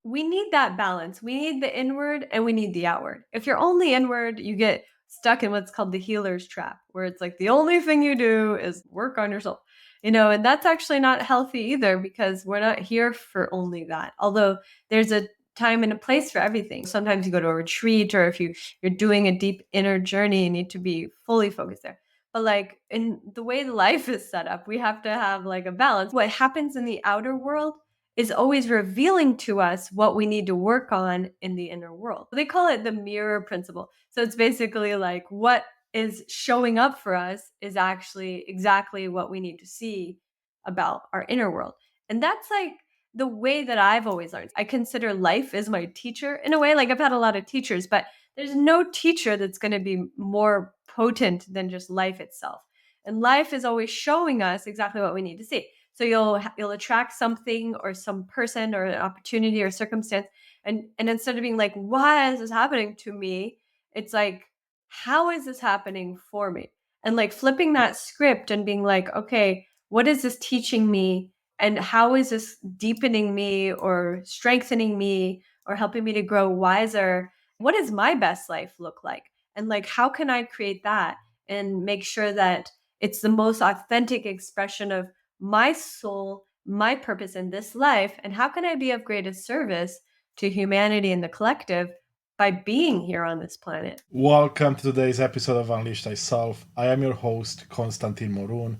we need that balance. We need the inward and we need the outward. If you're only inward, you get stuck in what's called the healer's trap, where it's like the only thing you do is work on yourself. And that's actually not healthy either, because we're not here for only that. Although there's a time and a place for everything. Sometimes you go to a retreat, or if you're doing a deep inner journey, you need to be fully focused there. But like in the way the life is set up, we have to have like a balance. What happens in the outer world is always revealing to us what we need to work on in the inner world. They call it the mirror principle. So it's basically like what is showing up for us is actually exactly what we need to see about our inner world. And that's like the way that I've always learned. I consider life as my teacher in a way. Like I've had a lot of teachers, but there's no teacher that's going to be more potent than just life itself. And life is always showing us exactly what we need to see. So you'll attract something or some person or an opportunity or circumstance, and instead of being like, why is this happening to me? It's like, how is this happening for me? And like flipping that script and being like, okay, what is this teaching me? And how is this deepening me or strengthening me or helping me to grow wiser? What does my best life look like? And like, how can I create that and make sure that it's the most authentic expression of my soul, my purpose in this life? And how can I be of greatest service to humanity and the collective by being here on this planet? Welcome to today's episode of Unleash Thyself. I am your host, Constantin Morun,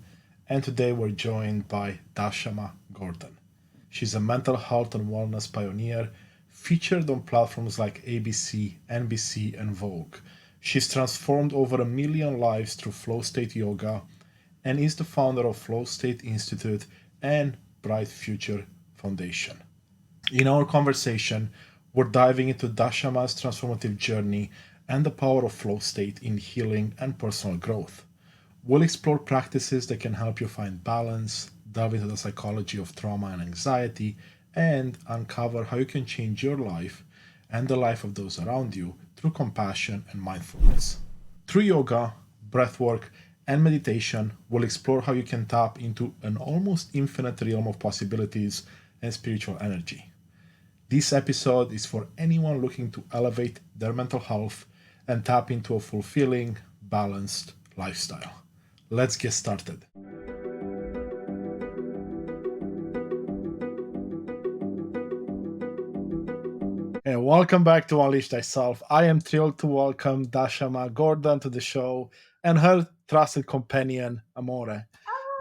and today we're joined by Dashama Gordon. She's a mental health and wellness pioneer featured on platforms like ABC, NBC, and Vogue. She's transformed over 1 million lives through flow state yoga and is the founder of Flow State Institute and Bright Future Foundation. In our conversation, we're diving into Dashama's transformative journey and the power of flow state in healing and personal growth. We'll explore practices that can help you find balance, dive into the psychology of trauma and anxiety, and uncover how you can change your life and the life of those around you through compassion and mindfulness. Through yoga, breathwork, and meditation, we'll explore how you can tap into an almost infinite realm of possibilities and spiritual energy. This episode is for anyone looking to elevate their mental health and tap into a fulfilling, balanced lifestyle. Let's get started. And welcome back to Unleash Thyself. I am thrilled to welcome Dashama Gordon to the show and her trusted companion, Amore.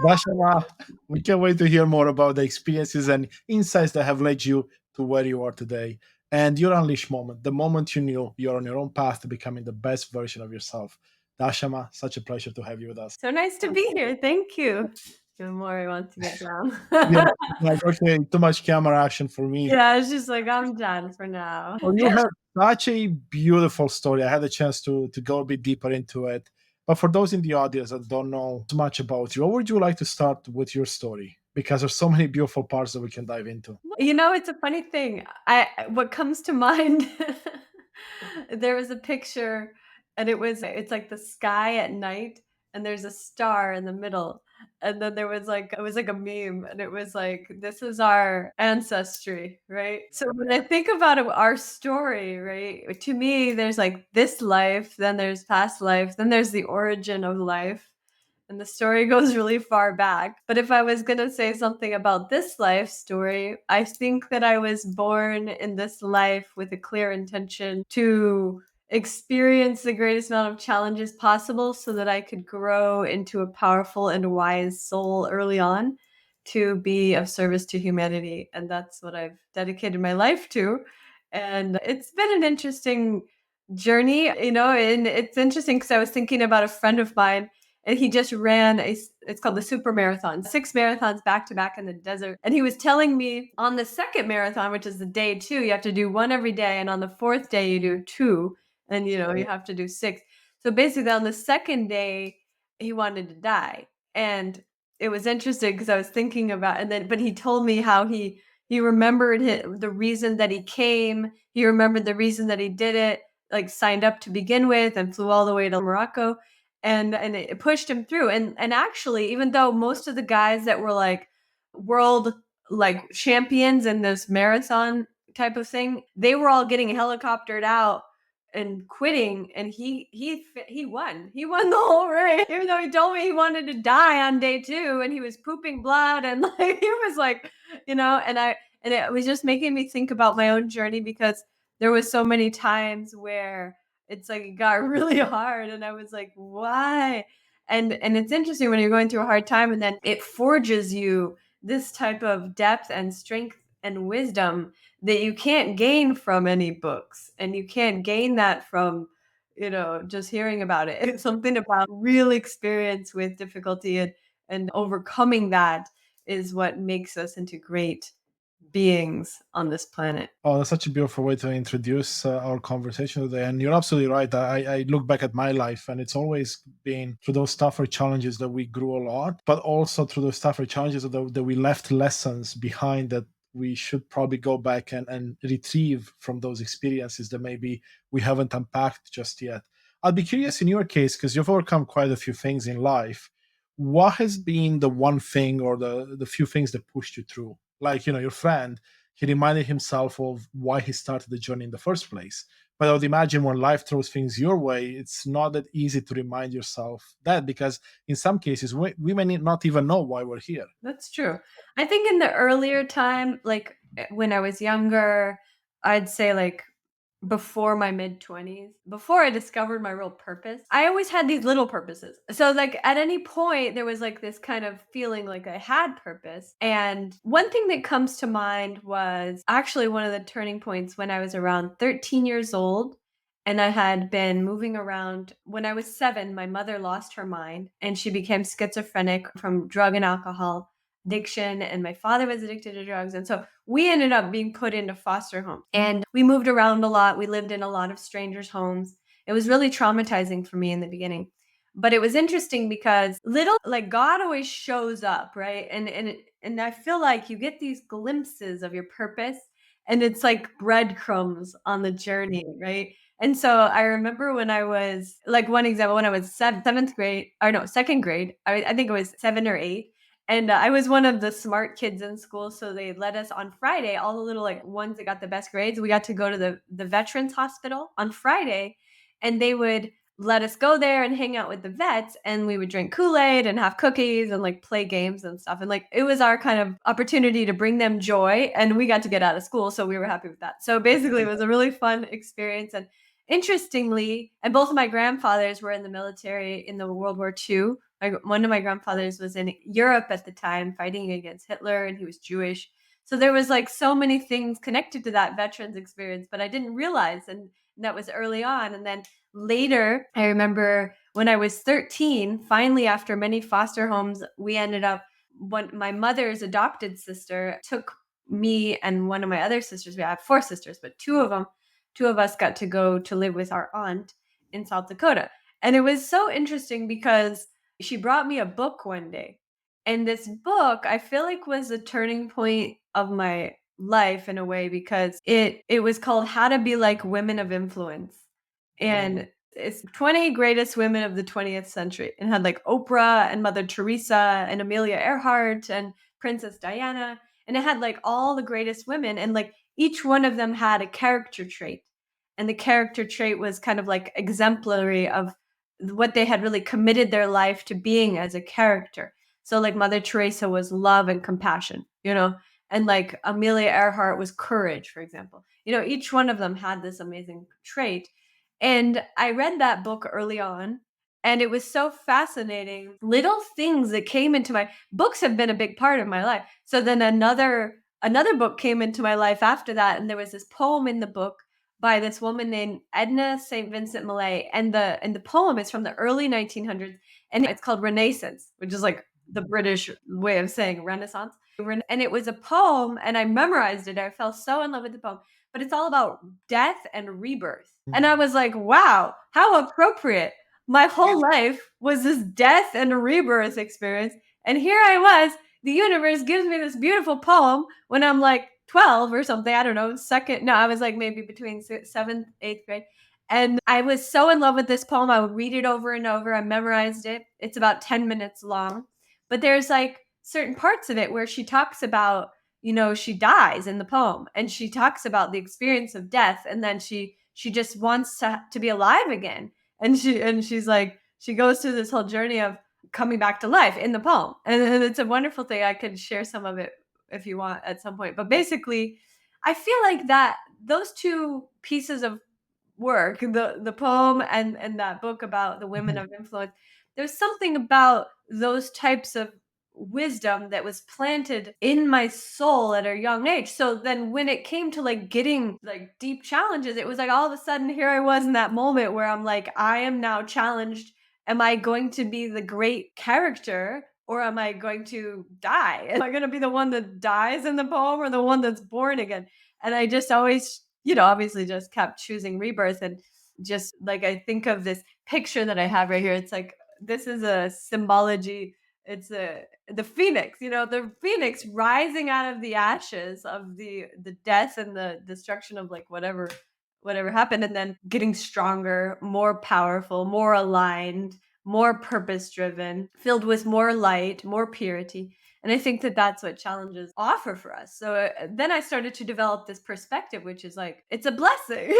Dashama, we can't wait to hear more about the experiences and insights that have led you to where you are today and your unleash moment, the moment you knew you're on your own path to becoming the best version of yourself. Dashama, such a pleasure to have you with us. So nice to be here. Thank you. The more I want to get down. Yeah, like, okay, too much camera action for me. Yeah, it's just like I'm done for now. Well, you have such a beautiful story. I had a chance to go a bit deeper into it. But for those in the audience that don't know too much about you, what would you like to start with your story? Because there's so many beautiful parts that we can dive into. It's a funny thing. I What comes to mind, there was a picture, and it's like the sky at night, and there's a star in the middle. And then it was like a meme, and it was like, this is our ancestry, right? So when I think about our story, right, to me, there's like this life, then there's past life, then there's the origin of life. And the story goes really far back. But if I was going to say something about this life story, I think that I was born in this life with a clear intention to experience the greatest amount of challenges possible so that I could grow into a powerful and wise soul early on to be of service to humanity. And that's what I've dedicated my life to. And it's been an interesting journey, and it's interesting because I was thinking about a friend of mine, and he just ran it's called the super marathon, 6 marathons back to back in the desert. And he was telling me on the second marathon, which is the day 2, you have to do 1 every day, and on the 4th day you do 2, and you have to do 6. So basically on the second day he wanted to die. And it was interesting because I was thinking about, and then but he told me how he remembered the reason that he came, he remembered the reason that he did it, like signed up to begin with and flew all the way to Morocco, and it pushed him through. And actually, even though most of the guys that were like world like champions in this marathon type of thing. They were all getting helicoptered out and quitting, and he won. He won the whole race, even though he told me he wanted to die on day 2, and he was pooping blood, and like he was like, and it was just making me think about my own journey, because there was so many times where it's like it got really hard, and I was like, why? And it's interesting when you're going through a hard time, and then it forges you this type of depth and strength and wisdom that you can't gain from any books, and you can't gain that from just hearing about it. It's something about real experience with difficulty, and overcoming that is what makes us into great beings on this planet. Oh, that's such a beautiful way to introduce our conversation today. And you're absolutely right. I look back at my life, and it's always been through those tougher challenges that we grew a lot, but also through those tougher challenges that we left lessons behind that we should probably go back and retrieve from those experiences that maybe we haven't unpacked just yet. I'd be curious in your case, because you've overcome quite a few things in life. What has been the one thing or the few things that pushed you through? Like, your friend, he reminded himself of why he started the journey in the first place. But I would imagine when life throws things your way, it's not that easy to remind yourself that, because in some cases, we may not even know why we're here. That's true. I think in the earlier time, like when I was younger, I'd say like before my mid 20s, before I discovered my real purpose, I always had these little purposes. So, like, at any point, there was like this kind of feeling like I had purpose. And one thing that comes to mind was actually one of the turning points when I was around 13 years old. And I had been moving around. When I was 7, my mother lost her mind and she became schizophrenic from drug and alcohol addiction, and my father was addicted to drugs, and so we ended up being put into foster homes, and we moved around a lot. We lived in a lot of strangers' homes. It was really traumatizing for me in the beginning, but it was interesting because little, like, God always shows up, right? And I feel like you get these glimpses of your purpose, and it's like breadcrumbs on the journey, right? And so I remember when I was, like, one example, when I was seventh grade, or no, second grade, I think it was 7 or 8, and I was one of the smart kids in school, so they let us on Friday, all the little, like, ones that got the best grades, we got to go to the veterans hospital on Friday, and they would let us go there and hang out with the vets, and we would drink Kool-Aid and have cookies and, like, play games and stuff, and, like, it was our kind of opportunity to bring them joy, and we got to get out of school, so we were happy with that. So basically, it was a really fun experience, and interestingly, and both of my grandfathers were in the military in the World War II. One of my grandfathers was in Europe at the time fighting against Hitler, and he was Jewish. So there was like so many things connected to that veterans experience, but I didn't realize. And that was early on. And then later, I remember when I was 13, finally, after many foster homes, we ended up, when my mother's adopted sister took me and one of my other sisters. We have 4 sisters, but two of us got to go to live with our aunt in South Dakota. And it was so interesting because she brought me a book one day. And this book, I feel like, was a turning point of my life in a way, because it was called How to Be Like Women of Influence. And it's 20 greatest women of the 20th century. And had like Oprah and Mother Teresa and Amelia Earhart and Princess Diana. And it had like all the greatest women, and like each one of them had a character trait. And the character trait was kind of like exemplary of what they had really committed their life to being as a character. So like Mother Teresa was love and compassion, and like Amelia Earhart was courage, for example. Each one of them had this amazing trait. And I read that book early on, and it was so fascinating. Little things that came into my books have been a big part of my life. So then another book came into my life after that, and there was this poem in the book by this woman named Edna St. Vincent Millay, and the poem is from the early 1900s, and it's called Renaissance, which is like the British way of saying Renaissance. And it was a poem, and I memorized it. I fell so in love with the poem, but it's all about death and rebirth. And I was like, wow, how appropriate. My whole life was this death and rebirth experience. And here I was, the universe gives me this beautiful poem when I'm like 12 or something. I don't know. I was like maybe between 7th, 8th grade. And I was so in love with this poem. I would read it over and over. I memorized it. It's about 10 minutes long. But there's like certain parts of it where she talks about she dies in the poem, and she talks about the experience of death, and then she just wants to be alive again, and she's like, she goes through this whole journey of coming back to life in the poem, and it's a wonderful thing. I could share some of it if you want at some point, but basically I feel like that those two pieces of work, the poem and that book about the women Mhm. of influence, there's something about those types of wisdom that was planted in my soul at a young age. So then when it came to like getting like deep challenges, it was like all of a sudden here I was in that moment where I'm like, I am now challenged. Am I going to be the great character, or am I going to die? Am I going to be the one that dies in the poem, or the one that's born again? And I just always, obviously just kept choosing rebirth. And just like, I think of this picture that I have right here. It's like, this is a symbology. It's the phoenix, the phoenix rising out of the ashes of the death and the destruction of like whatever happened, and then getting stronger, more powerful, more aligned, more purpose driven, filled with more light, more purity. And I think that that's what challenges offer for us. So then I started to develop this perspective, which is like, it's a blessing,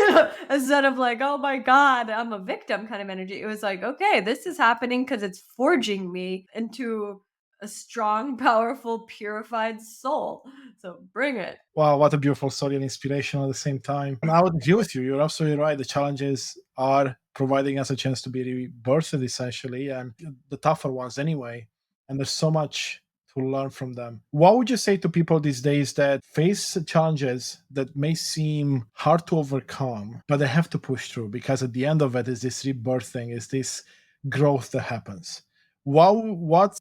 instead of like, oh my God, I'm a victim kind of energy. It was like, okay, this is happening because it's forging me into a strong, powerful, purified soul. So bring it. Wow, what a beautiful story and inspiration at the same time. And I would agree with you. You're absolutely right. The challenges are providing us a chance to be rebirthed, essentially, and the tougher ones anyway. And there's so much to learn from them. What would you say to people these days that face challenges that may seem hard to overcome, but they have to push through because at the end of it is this rebirthing, is this growth that happens? What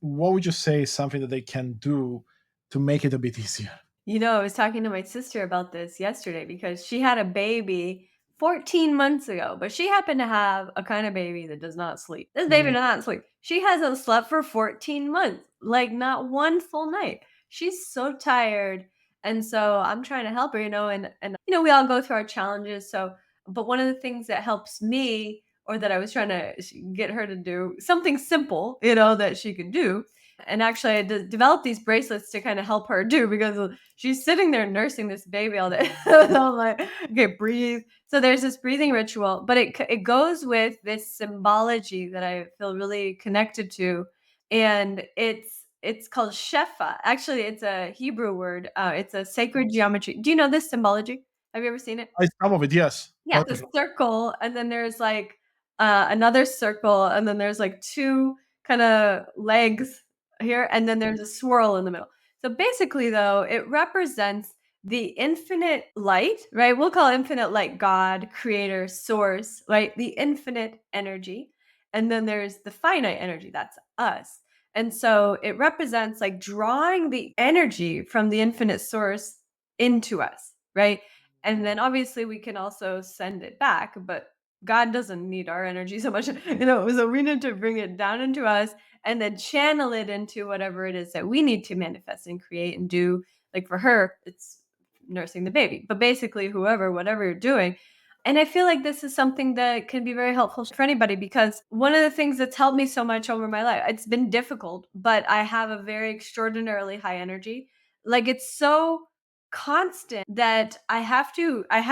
would you say is something that they can do to make it a bit easier? I was talking to my sister about this yesterday because she had a baby 14 months ago, but she happened to have a kind of baby that does not sleep. This baby does not sleep. She hasn't slept for 14 months, like not one full night. She's so tired. And so I'm trying to help her, and we all go through our challenges. So, but one of the things that helps me, or that I was trying to get her to do something simple, that she can do. And actually, I developed these bracelets to kind of help her do, because she's sitting there nursing this baby all day. So I'm like, okay, breathe. So there's this breathing ritual, but it goes with this symbology that I feel really connected to, and it's called shefa. Actually, it's a Hebrew word. It's a sacred geometry. Do you know this symbology? Have you ever seen it? Some of it, yes. Yeah, it's a Perfect. circle, and then there's like another circle, and then there's like two kind of legs here, and then there's a swirl in the middle. So basically, though, it represents the infinite light, right? We'll call infinite light God, creator, source, right? The infinite energy. And then there's the finite energy, that's us. And so it represents like drawing the energy from the infinite source into us, right? And then obviously we can also send it back, but God doesn't need our energy so much, so we need to bring it down into us and then channel it into whatever it is that we need to manifest and create and do. Like for her, it's nursing the baby, but basically, whatever you're doing. And I feel like this is something that can be very helpful for anybody, because one of the things that's helped me so much over my life, it's been difficult, but I have a very extraordinarily high energy. Like it's so constant that I had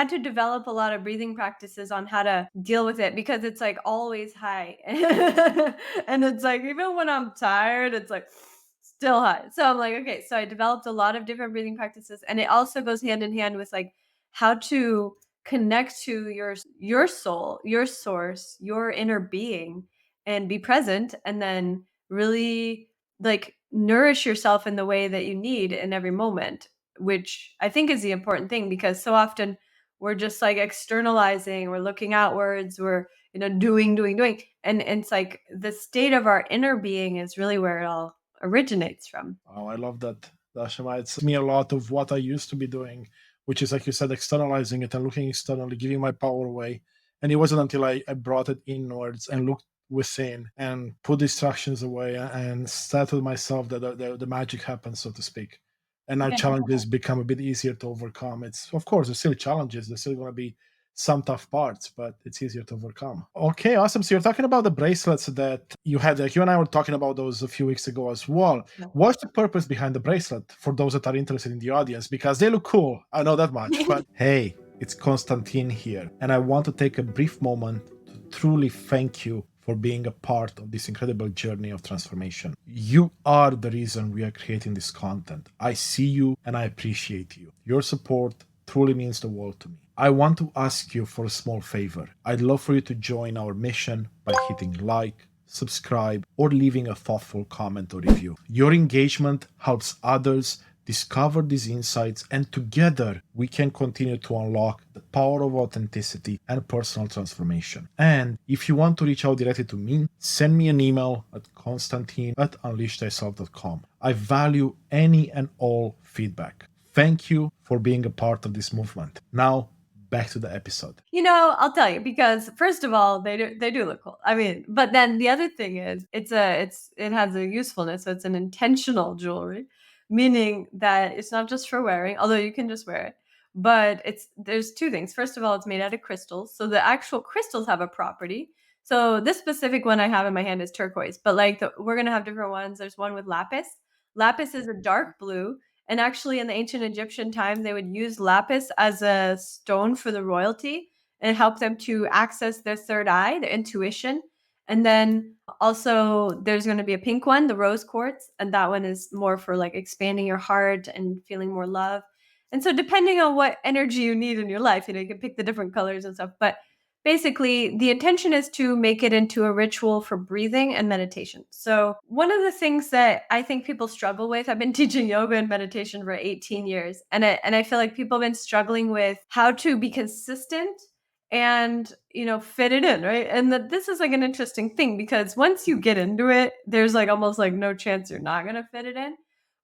to develop a lot of breathing practices on how to deal with it, because it's like always high. And it's like even when I'm tired, it's like still high. So I'm like, okay, so I developed a lot of different breathing practices, and it also goes hand in hand with like how to connect to your soul, your source, your inner being, and be present, and then really like nourish yourself in the way that you need in every moment, which I think is the important thing, because so often we're just like externalizing, we're looking outwards, we're doing, and it's like the state of our inner being is really where it all originates from. Wow, I love that, Dashama. It's me a lot of what I used to be doing, which is like you said, externalizing it and looking externally, giving my power away. And it wasn't until I brought it inwards and looked within and put distractions away and settled myself that the magic happens, so to speak. And now Yeah. challenges become a bit easier to overcome. It's of course there's still challenges. There's still going to be some tough parts, but it's easier to overcome. Okay, awesome. So you're talking about the bracelets that you had. Like you and I were talking about those a few weeks ago as well. Yeah. What's the purpose behind the bracelet for those that are interested in the audience? Because they look cool. I know that much. But hey, it's Constantin here, and I want to take a brief moment to truly thank you for being a part of this incredible journey of transformation. You are the reason we are creating this content. I see you and I appreciate you. Your support truly means the world to me. I want to ask you for a small favor. I'd love for you to join our mission by hitting like, subscribe, or leaving a thoughtful comment or review. Your engagement helps others discover these insights, and together we can continue to unlock the power of authenticity and personal transformation. And if you want to reach out directly to me, send me an email at constantin@unleashthyself.com. I value any and all feedback. Thank you for being a part of this movement. Now, back to the episode. I'll tell you, because first of all, they do look cool. I mean, but then the other thing is it has a usefulness. So it's an intentional jewelry, meaning that it's not just for wearing, although you can just wear it. But there's two things. First of all, it's made out of crystals. So the actual crystals have a property. So this specific one I have in my hand is turquoise, but like we're going to have different ones. There's one with lapis. Lapis is a dark blue, and actually, in the ancient Egyptian time, they would use lapis as a stone for the royalty and help them to access their third eye, their intuition. And then also, there's going to be a pink one, the rose quartz, and that one is more for like expanding your heart and feeling more love. And so, depending on what energy you need in your life, you can pick the different colors and stuff. But basically, the intention is to make it into a ritual for breathing and meditation. So, one of the things that I think people struggle with, I've been teaching yoga and meditation for 18 years, and I feel like people have been struggling with how to be consistent and fit it in, right? And that this is like an interesting thing, because once you get into it, there's like almost like no chance you're not going to fit it in.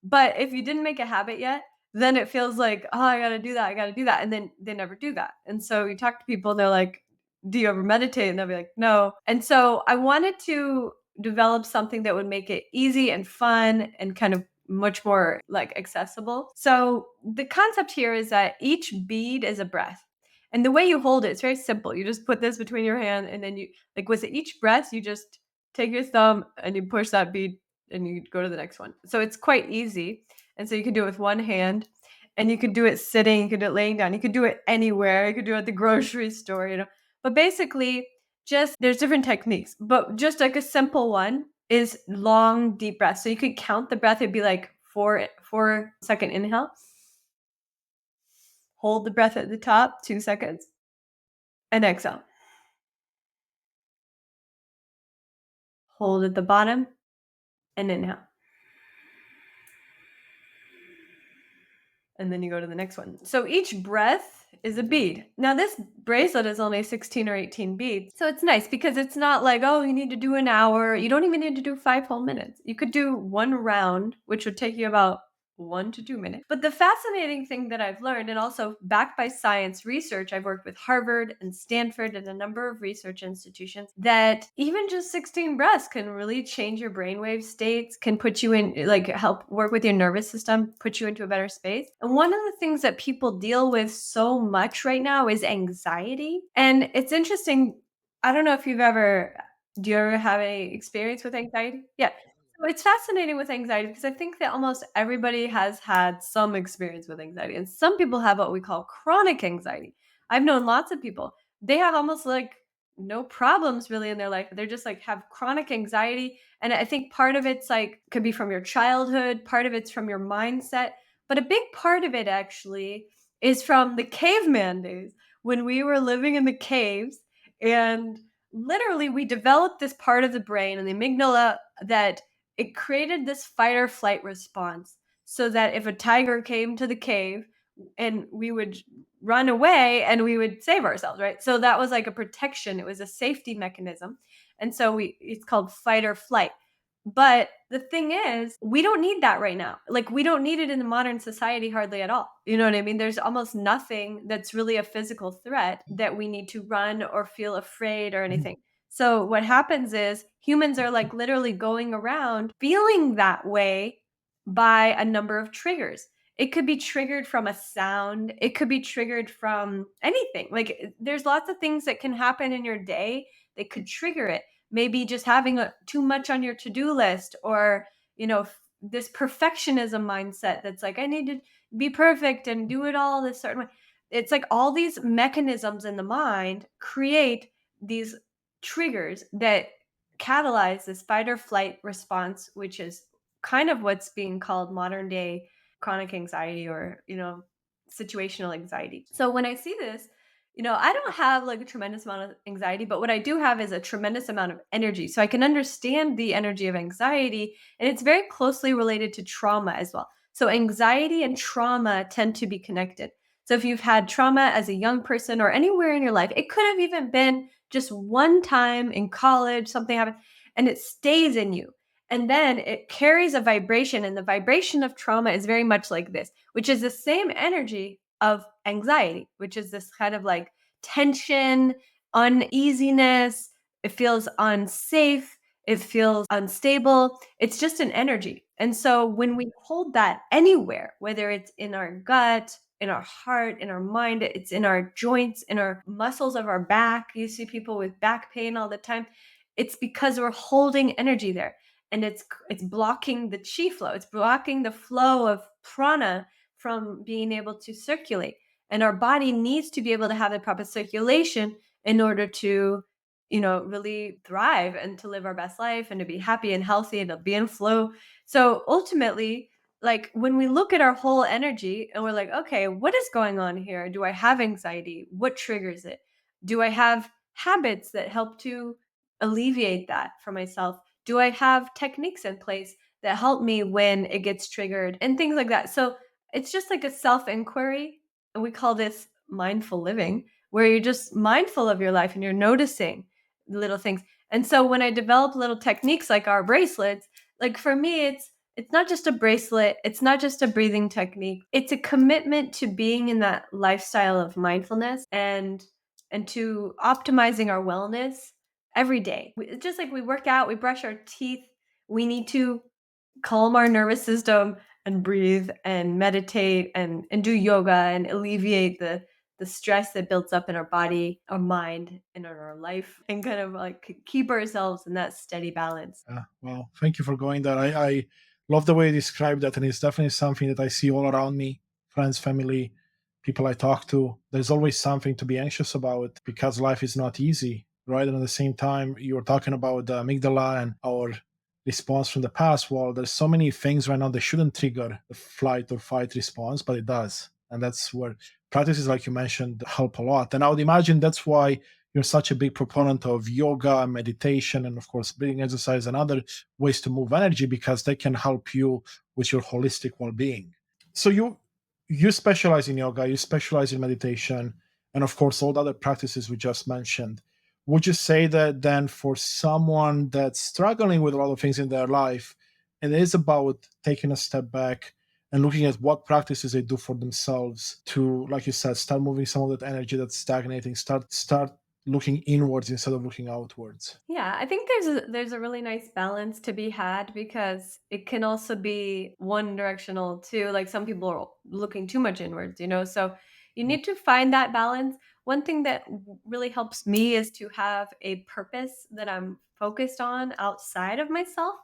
But if you didn't make a habit yet, then it feels like, oh, I got to do that, I got to do that, and then they never do that. And so you talk to people, they're like, do you ever meditate? And they'll be like, no. And so I wanted to develop something that would make it easy and fun and kind of much more like accessible. So the concept here is that each bead is a breath. And the way you hold it, it's very simple. You just put this between your hand, and then you, like with each breath, you just take your thumb and you push that bead and you go to the next one. So it's quite easy. And so you can do it with one hand, and you could do it sitting, you could do it laying down, you could do it anywhere, you could do it at the grocery store. But basically, just there's different techniques, but just like a simple one is long, deep breaths. So you could count the breath. It'd be like 4-second inhale. Hold the breath at the top, 2 seconds, and exhale. Hold at the bottom and inhale. And then you go to the next one. So each breath is a bead. Now this bracelet is only 16 or 18 beads. So it's nice because it's not like, oh, you need to do an hour. You don't even need to do 5 whole minutes. You could do one round, which would take you about 1 to 2 minutes. But the fascinating thing that I've learned, and also backed by science research, I've worked with Harvard and Stanford and a number of research institutions, that even just 16 breaths can really change your brainwave states, can put you in, like help work with your nervous system, put you into a better space. And one of the things that people deal with so much right now is anxiety. And it's interesting. I don't know if do you ever have any experience with anxiety? Yeah. So it's fascinating with anxiety because I think that almost everybody has had some experience with anxiety. And some people have what we call chronic anxiety. I've known lots of people. They have almost like no problems really in their life. They're just like have chronic anxiety. And I think part of it's like could be from your childhood, part of it's from your mindset. But a big part of it actually is from the caveman days when we were living in the caves, and literally we developed this part of the brain and the amygdala that it created this fight or flight response, so that if a tiger came to the cave, and we would run away and we would save ourselves, right? So that was like a protection, it was a safety mechanism. And so it's called fight or flight. But the thing is, we don't need that right now. Like, we don't need it in the modern society hardly at all. You know what I mean? There's almost nothing that's really a physical threat that we need to run or feel afraid or anything. So what happens is humans are like literally going around feeling that way by a number of triggers. It could be triggered from a sound. It could be triggered from anything. Like there's lots of things that can happen in your day that could trigger it. Maybe just having too much on your to-do list, or this perfectionism mindset that's like, I need to be perfect and do it all this certain way. It's like all these mechanisms in the mind create these triggers that catalyze this fight or flight response, which is kind of what's being called modern day chronic anxiety, or situational anxiety. So when I see this, I don't have like a tremendous amount of anxiety, but what I do have is a tremendous amount of energy. So I can understand the energy of anxiety, and it's very closely related to trauma as well. So anxiety and trauma tend to be connected. So if you've had trauma as a young person or anywhere in your life, it could have even been just one time in college, something happened and it stays in you. And then it carries a vibration, and the vibration of trauma is very much like this, which is the same energy of anxiety, which is this kind of like tension, uneasiness. It feels unsafe. It feels unstable. It's just an energy. And so when we hold that anywhere, whether it's in our gut, in our heart, in our mind, it's in our joints, in our muscles of our back. You see people with back pain all the time. It's because we're holding energy there, and it's blocking the chi flow. It's blocking the flow of prana from being able to circulate. And our body needs to be able to have the proper circulation in order to, really thrive and to live our best life and to be happy and healthy and to be in flow. So ultimately, like when we look at our whole energy and we're like, okay, what is going on here? Do I have anxiety? What triggers it? Do I have habits that help to alleviate that for myself? Do I have techniques in place that help me when it gets triggered and things like that? So it's just like a self inquiry. And we call this mindful living, where you're just mindful of your life and you're noticing little things. And so when I develop little techniques like our bracelets, like for me, it's not just a bracelet, it's not just a breathing technique. It's a commitment to being in that lifestyle of mindfulness and to optimizing our wellness every day. Just like we work out, we brush our teeth, we need to calm our nervous system and breathe and meditate and do yoga and alleviate the stress that builds up in our body, our mind, and in our life, and kind of like keep ourselves in that steady balance. Well, thank you for going there. I love the way you described that, and it's definitely something that I see all around me, friends, family, people I talk to. There's always something to be anxious about because life is not easy, right? And at the same time, you were talking about the amygdala and our response from the past. Well, there's so many things right now that shouldn't trigger the flight or fight response, but it does. And that's where practices like you mentioned help a lot. And I would imagine that's why you're such a big proponent of yoga, meditation, and of course, breathing exercise and other ways to move energy because they can help you with your holistic well-being. So you specialize in yoga, you specialize in meditation, and of course, all the other practices we just mentioned. Would you say that then for someone that's struggling with a lot of things in their life, it is about taking a step back and looking at what practices they do for themselves to, like you said, start moving some of that energy that's stagnating, start looking inwards instead of looking outwards. Yeah, I think there's a really nice balance to be had, because it can also be one directional too. Like some people are looking too much inwards. So you need to find that balance. One thing that really helps me is to have a purpose that I'm focused on outside of myself.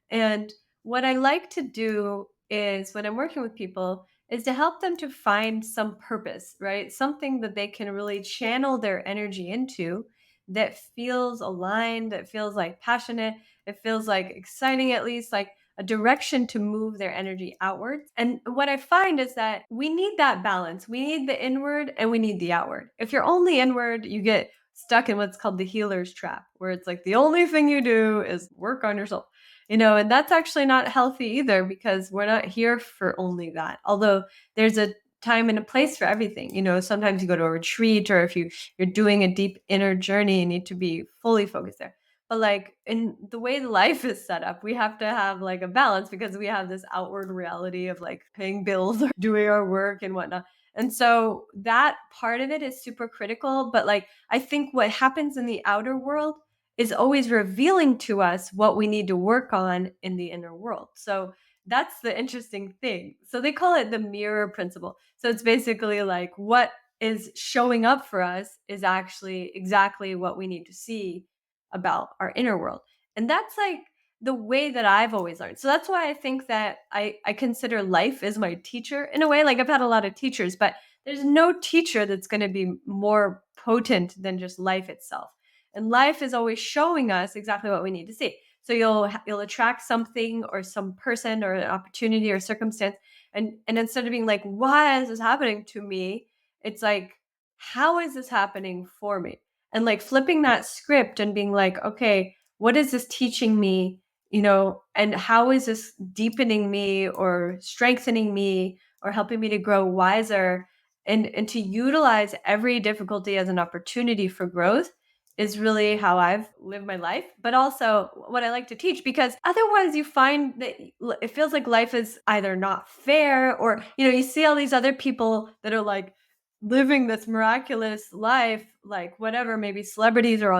And what I like to do is when I'm working with people is to help them to find some purpose, right? Something that they can really channel their energy into, that feels aligned, that feels like passionate, it feels like exciting, at least like a direction to move their energy outwards. And what I find is that we need that balance. We need the inward and we need the outward. If you're only inward, you get stuck in what's called the healer's trap, where it's like the only thing you do is work on yourself. And that's actually not healthy either, because we're not here for only that. Although there's a time and a place for everything. Sometimes you go to a retreat, or if you're doing a deep inner journey, you need to be fully focused there. But like in the way the life is set up, we have to have like a balance, because we have this outward reality of like paying bills or doing our work and whatnot. And so that part of it is super critical. But like, I think what happens in the outer world is always revealing to us what we need to work on in the inner world. So That's the interesting thing. So they call it the mirror principle. So it's basically like what is showing up for us is actually exactly what we need to see about our inner world. And that's like the way that I've always learned. So that's why I think that I consider life as my teacher in a way. Like I've had a lot of teachers, but there's no teacher that's going to be more potent than just life itself. And life is always showing us exactly what we need to see. So you'll attract something or some person or an opportunity or circumstance, and instead of being like, why is this happening to me? It's like, how is this happening for me? And like flipping that script and being like, okay, what is this teaching me? And how is this deepening me or strengthening me or helping me to grow wiser and to utilize every difficulty as an opportunity for growth is really how I've lived my life, but also what I like to teach, because otherwise you find that it feels like life is either not fair, or you see all these other people that are like living this miraculous life, like whatever, maybe celebrities are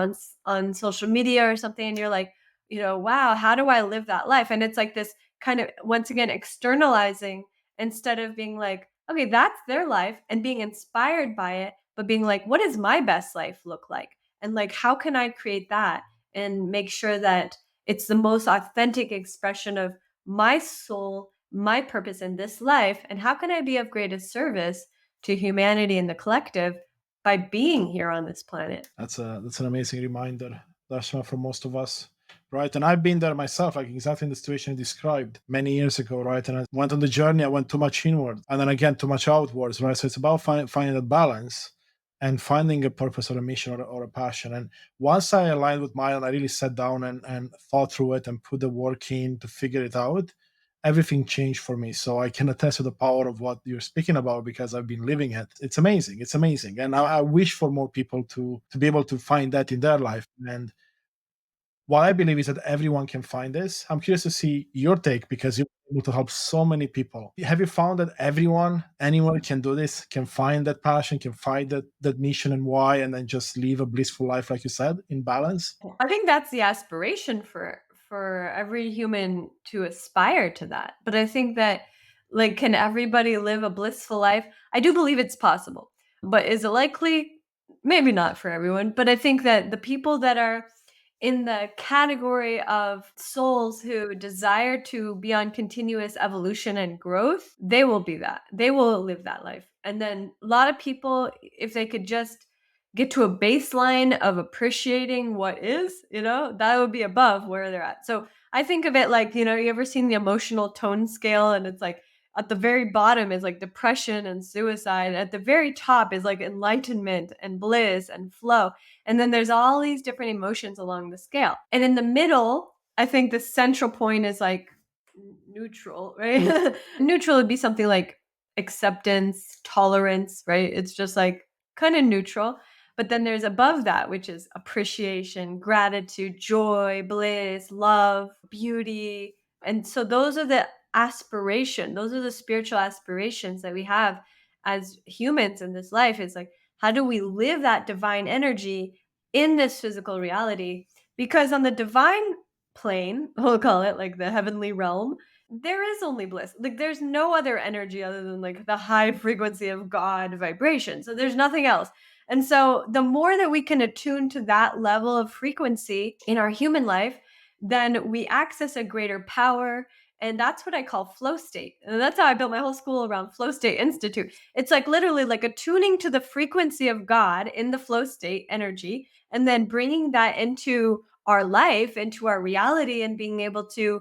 on social media or something, and you're like, wow, how do I live that life? And it's like this kind of, once again, externalizing instead of being like, okay, that's their life and being inspired by it, but being like, what does my best life look like? And like, how can I create that and make sure that it's the most authentic expression of my soul, my purpose in this life? And how can I be of greatest service to humanity and the collective by being here on this planet? That's an amazing reminder, Dashma, for most of us. Right. And I've been there myself, like exactly in the situation you described many years ago, right? And I went on the journey, I went too much inward and then again too much outwards, right? So it's about finding that balance and finding a purpose or a mission or a passion. And once I aligned with mine and I really sat down and thought through it and put the work in to figure it out, everything changed for me. So I can attest to the power of what you're speaking about because I've been living it. It's amazing. It's amazing. And I wish for more people to be able to find that in their life. And what I believe is that everyone can find this. I'm curious to see your take because you're able to help so many people. Have you found that anyone can do this, can find that passion, can find that mission and why, and then just live a blissful life, like you said, in balance? I think that's the aspiration for every human to aspire to that. But I think that, like, can everybody live a blissful life? I do believe it's possible. But is it likely? Maybe not for everyone, but I think that the people that are in the category of souls who desire to be on continuous evolution and growth, they will be that. They will live that life. And then a lot of people, if they could just get to a baseline of appreciating what is, that would be above where they're at. So I think of it like, you ever seen the emotional tone scale, and it's like at the very bottom is like depression and suicide. At the very top is like enlightenment and bliss and flow. And then there's all these different emotions along the scale. And in the middle, I think the central point is like neutral, right? Neutral would be something like acceptance, tolerance, right? It's just like kind of neutral. But then there's above that, which is appreciation, gratitude, joy, bliss, love, beauty. And so those are the those are the spiritual aspirations that we have as humans in this life. Is like, how do we live that divine energy in this physical reality? Because on the divine plane, we'll call it like the heavenly realm, there is only bliss. Like there's no other energy other than like the high frequency of God vibration. So there's nothing else. And so the more that we can attune to that level of frequency in our human life, then we access a greater power. And that's what I call flow state. And that's how I built my whole school around Flow State Institute. It's like literally like attuning to the frequency of God in the flow state energy, and then bringing that into our life, into our reality, and being able to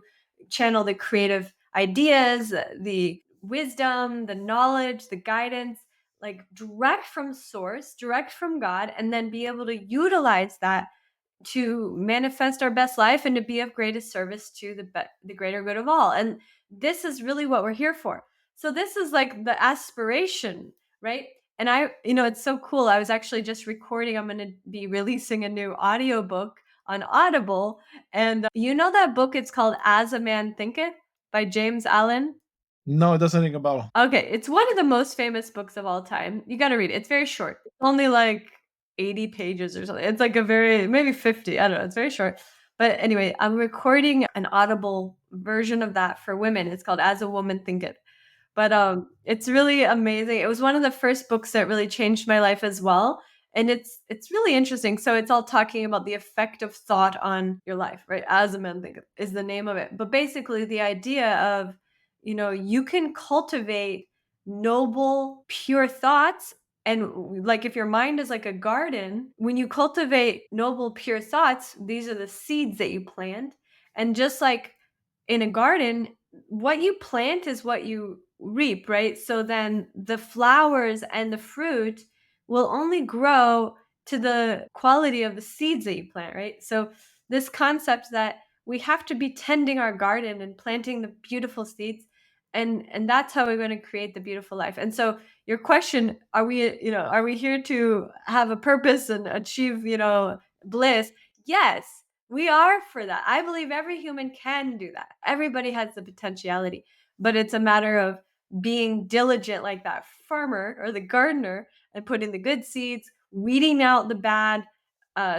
channel the creative ideas, the wisdom, the knowledge, the guidance, like direct from source, direct from God, and then be able to utilize that to manifest our best life and to be of greatest service to the greater good of all. And this is really what we're here for. So this is like the aspiration, right? And it's so cool. I was actually just recording. I'm going to be releasing a new audiobook on Audible. And that book, it's called As a Man Thinketh by James Allen. No, it doesn't ring a bell. Okay, it's one of the most famous books of all time. You got to read it. It's very short. It's only like 80 pages or something. It's like maybe 50. I don't know. It's very short. But anyway, I'm recording an Audible version of that for women. It's called As a Woman Thinketh. But, it's really amazing. It was one of the first books that really changed my life as well, and it's really interesting. So it's all talking about the effect of thought on your life, right? As a Man Thinketh is the name of it. But basically the idea of, you can cultivate noble, pure thoughts, and like if your mind is like a garden, when you cultivate noble, pure thoughts, these are the seeds that you plant. And just like in a garden, what you plant is what you reap, right? So then the flowers and the fruit will only grow to the quality of the seeds that you plant, right? So this concept that we have to be tending our garden and planting the beautiful seeds, and that's how we're going to create the beautiful life. And so your question, are we here to have a purpose and achieve, bliss? Yes, we are for that. I believe every human can do that. Everybody has the potentiality, but it's a matter of being diligent like that farmer or the gardener and putting the good seeds, weeding out the bad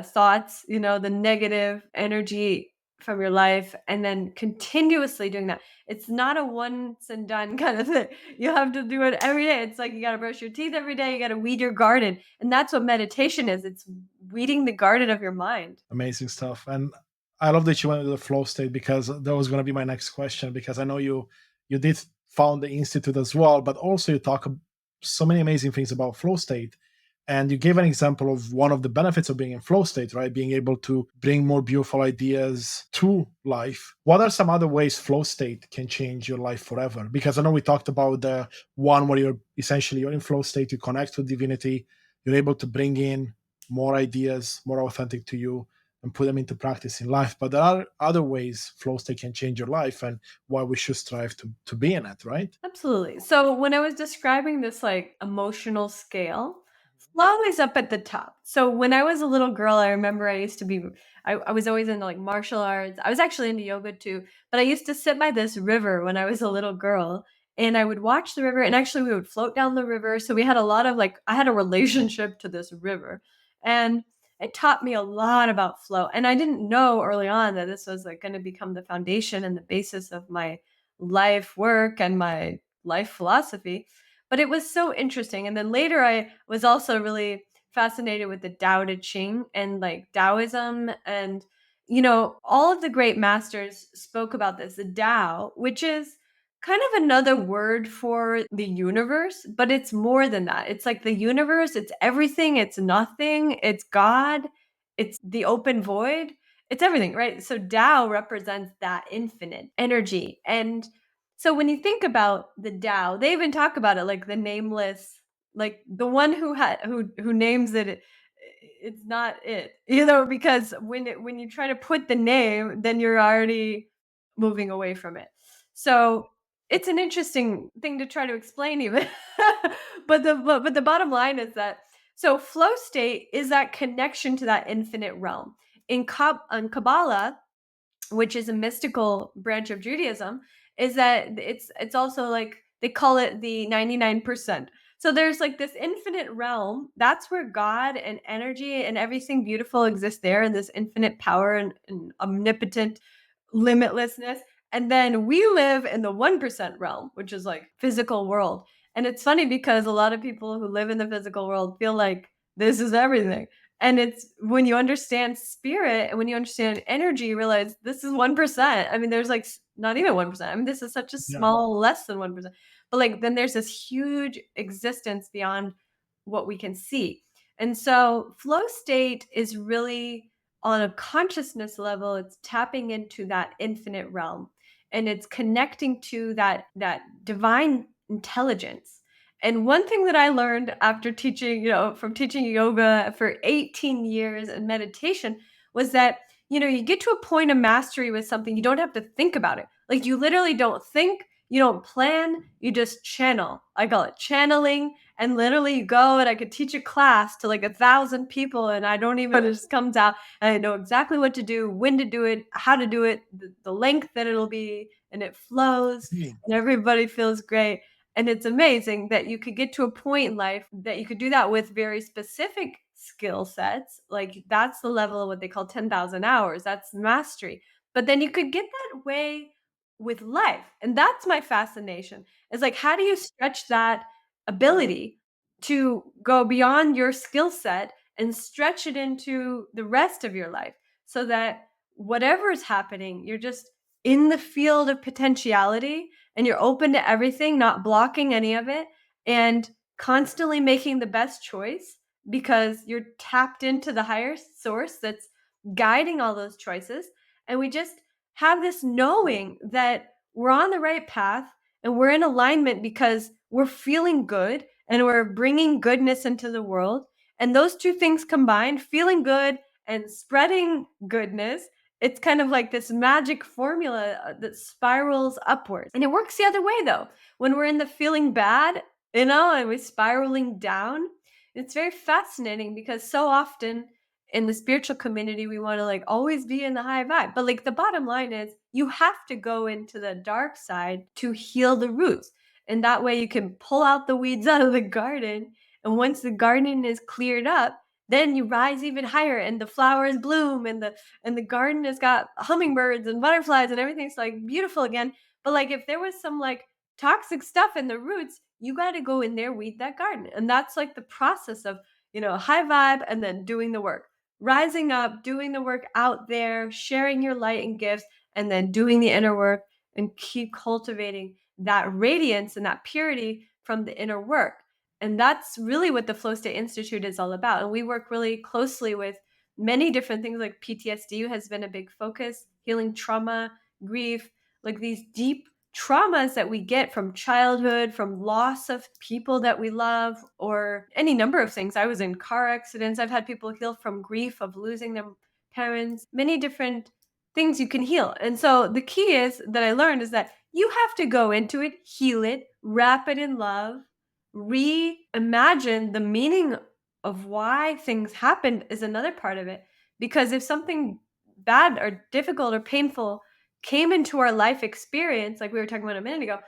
thoughts, the negative energy from your life, and then continuously doing that. It's not a once and done kind of thing. You have to do it every day. It's like you got to brush your teeth every day. You got to weed your garden. And that's what meditation is. It's weeding the garden of your mind. Amazing stuff. And I love that you went to the flow state, because that was going to be my next question, because I know you did found the institute as well, but also you talk so many amazing things about flow state. And you gave an example of one of the benefits of being in flow state, right? Being able to bring more beautiful ideas to life. What are some other ways flow state can change your life forever? Because I know we talked about the one where you're in flow state, you connect with divinity, you're able to bring in more ideas, more authentic to you, and put them into practice in life. But there are other ways flow state can change your life, and why we should strive to be in it, right? Absolutely. So when I was describing this like emotional scale, flow is up at the top. So when I was a little girl, I remember I used to be, I was always into like martial arts. I was actually into yoga too, but I used to sit by this river when I was a little girl, and I would watch the river, and actually we would float down the river. So we had a lot of like, I had a relationship to this river, and it taught me a lot about flow. And I didn't know early on that this was like going to become the foundation and the basis of my life work and my life philosophy. But it was so interesting. And then later I was also really fascinated with the Tao Te Ching and like Taoism. And, all of the great masters spoke about this, the Tao, which is kind of another word for the universe, but it's more than that. It's like the universe, it's everything, it's nothing, it's God, it's the open void, it's everything, right? So Tao represents that infinite energy. And so when you think about the Tao, they even talk about it like the nameless, like the one who names it, it's not it, because when you try to put the name, then you're already moving away from it. So it's an interesting thing to try to explain even. But the bottom line is that, so flow state is that connection to that infinite realm. In Kabbalah, which is a mystical branch of Judaism, is that it's also like they call it the 99%. So there's like this infinite realm. That's where God and energy and everything beautiful exists there, and this infinite power and omnipotent limitlessness. And then we live in the 1% realm, which is like physical world. And it's funny because a lot of people who live in the physical world feel like this is everything. And it's when you understand spirit and when you understand energy, you realize this is 1%. I mean, there's like not even 1%. I mean, this is such a Yeah. small, less than 1%. But like, then there's this huge existence beyond what we can see. And so, flow state is really on a consciousness level, it's tapping into that infinite realm, and it's connecting to that divine intelligence. And one thing that I learned after teaching, from teaching yoga for 18 years and meditation, was that, you get to a point of mastery with something, you don't have to think about it. Like, you literally don't think, you don't plan, you just channel. I call it channeling. And literally you go, and I could teach a class to like 1,000 people, and I don't even, it just comes out, and I know exactly what to do, when to do it, how to do it, the length that it'll be, and it flows, Yeah. and everybody feels great. And it's amazing that you could get to a point in life that you could do that with very specific skill sets. Like, that's the level of what they call 10,000 hours. That's mastery. But then you could get that way with life. And that's my fascination. It's like, how do you stretch that ability to go beyond your skill set and stretch it into the rest of your life so that whatever is happening, you're just in the field of potentiality and you're open to everything, not blocking any of it, and constantly making the best choice because you're tapped into the higher source that's guiding all those choices. And we just have this knowing that we're on the right path and we're in alignment because we're feeling good and we're bringing goodness into the world. And those two things combined, feeling good and spreading goodness, it's kind of like this magic formula that spirals upwards. And it works the other way though. When we're in the feeling bad, and we're spiraling down, it's very fascinating because so often in the spiritual community we want to like always be in the high vibe, but like the bottom line is you have to go into the dark side to heal the roots, and that way you can pull out the weeds out of the garden, and once the garden is cleared up, then you rise even higher and the flowers bloom and the garden has got hummingbirds and butterflies and everything's like beautiful again. But like if there was some like toxic stuff in the roots, you got to go in there, weed that garden. And that's like the process of, high vibe and then doing the work, rising up, doing the work out there, sharing your light and gifts, and then doing the inner work and keep cultivating that radiance and that purity from the inner work. And that's really what the Flow State Institute is all about. And we work really closely with many different things, like PTSD has been a big focus, healing trauma, grief, like these deep traumas that we get from childhood, from loss of people that we love, or any number of things. I was in car accidents. I've had people heal from grief of losing their parents, many different things you can heal. And so the key is that I learned is that you have to go into it, heal it, wrap it in love, reimagine the meaning of why things happened is another part of it. Because if something bad or difficult or painful came into our life experience, like we were talking about a minute ago,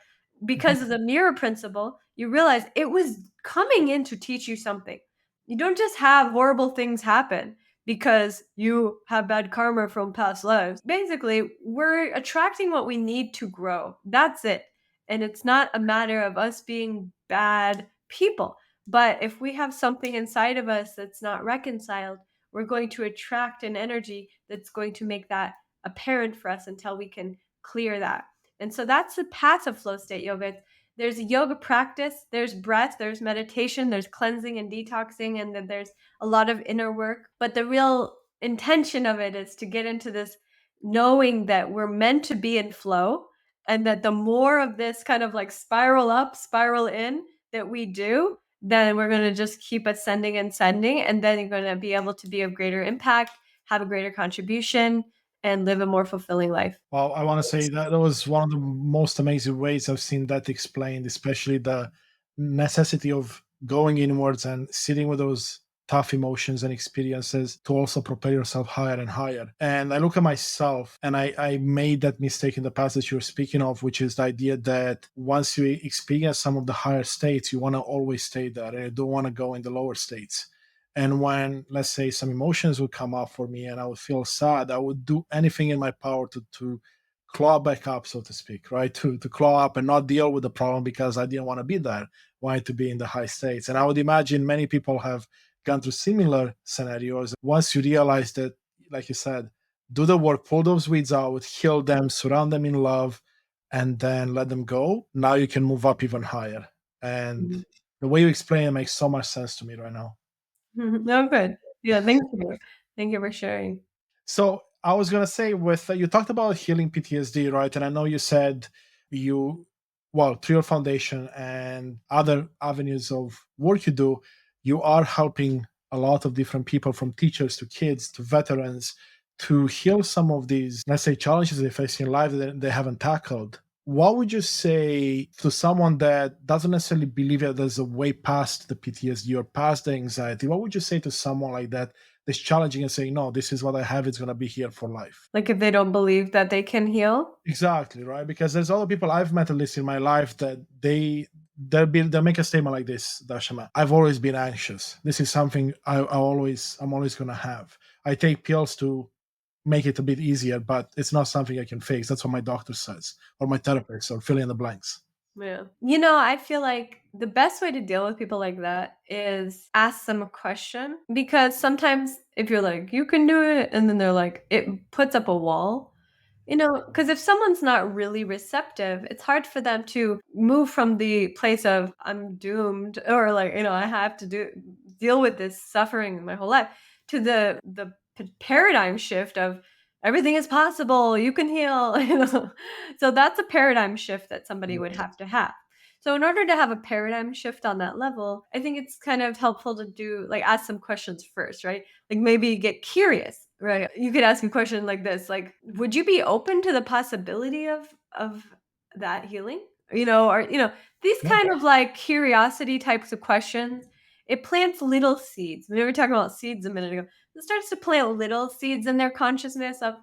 because of the mirror principle, you realize it was coming in to teach you something. You don't just have horrible things happen because you have bad karma from past lives. Basically, we're attracting what we need to grow. That's it. And it's not a matter of us being bad people. But if we have something inside of us that's not reconciled, we're going to attract an energy that's going to make that apparent for us until we can clear that. And so that's the path of flow state yoga. There's a yoga practice, there's breath, there's meditation, there's cleansing and detoxing, and then there's a lot of inner work. But the real intention of it is to get into this knowing that we're meant to be in flow, and that the more of this kind of like spiral up, spiral in that we do, then we're going to just keep ascending and ascending. And then you're going to be able to be of greater impact, have a greater contribution, and live a more fulfilling life. Well, I want to say that that was one of the most amazing ways I've seen that explained, especially the necessity of going inwards and sitting with those tough emotions and experiences to also propel yourself higher and higher. And I look at myself and I made that mistake in the past that you're speaking of, which is the idea that once you experience some of the higher states, you want to always stay there and you don't want to go in the lower states. And when, let's say, some emotions would come up for me and I would feel sad, I would do anything in my power to claw back up, so to speak, right? To claw up and not deal with the problem because I didn't want to be there, wanted to be in the high states. And I would imagine many people have gone through similar scenarios. Once you realize that, like you said, do the work, pull those weeds out, heal them, surround them in love, and then let them go. Now you can move up even higher. And Mhm. the way you explain it makes so much sense to me right now. No, good. Yeah, thank you. Thank you for sharing. So I was gonna say, with you talked about healing PTSD, right? And I know you said you, well, through your foundation and other avenues of work you do, you are helping a lot of different people, from teachers to kids to veterans, to heal some of these, let's say, challenges they face in life that they haven't tackled. What would you say to someone that doesn't necessarily believe that there's a way past the PTSD or past the anxiety? What would you say to someone like that that's challenging and saying, no, this is what I have, it's going to be here for life? Like if they don't believe that they can heal? Exactly, right? Because there's other people I've met, at least in my life, that they'll make a statement like this, Dashama: I've always been anxious. This is something I'm always gonna have. I take pills to make it a bit easier, but it's not something I can fix. That's what my doctor says, or my therapist, or fill in the blanks. Yeah. I feel like the best way to deal with people like that is ask them a question, because sometimes if you're like, you can do it, and then they're like, it puts up a wall. Because if someone's not really receptive, it's hard for them to move from the place of I'm doomed, or like, I have to deal with this suffering my whole life, to the paradigm shift of everything is possible, you can heal, So that's a paradigm shift that somebody would have to have. So in order to have a paradigm shift on that level, I think it's kind of helpful to do like ask some questions first, right? Like maybe get curious, right? You could ask a question like this, like, would you be open to the possibility of that healing? Or these Yeah, kind of like curiosity types of questions, it plants little seeds. We were talking about seeds a minute ago. It starts to plant little seeds in their consciousness of,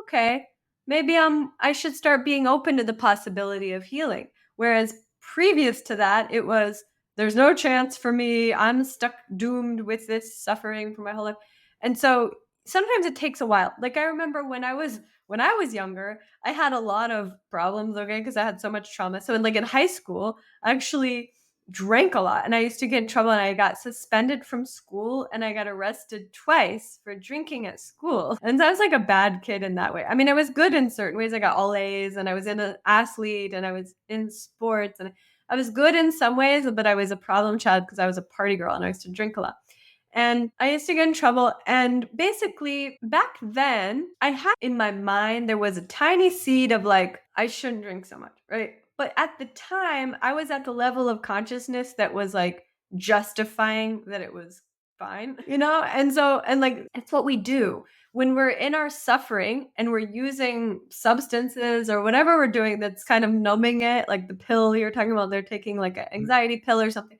okay, maybe I should start being open to the possibility of healing. Whereas previous to that, it was there's no chance for me. I'm stuck doomed with this suffering for my whole life. And so sometimes it takes a while. Like I remember when I was younger, I had a lot of problems, okay, because I had so much trauma. So in high school, I actually drank a lot, and I used to get in trouble, and I got suspended from school, and I got arrested twice for drinking at school. And so I was like a bad kid in that way. I mean, I was good in certain ways. I got all A's, and I was in an athlete, and I was in sports, and I was good in some ways, but I was a problem child because I was a party girl and I used to drink a lot. And I used to get in trouble. And basically, back then, I had in my mind, there was a tiny seed of like, I shouldn't drink so much, right? But at the time, I was at the level of consciousness that was like justifying that it was fine, And so, and like, it's what we do when we're in our suffering and we're using substances or whatever we're doing that's kind of numbing it, like the pill you're talking about, they're taking like an anxiety pill or something.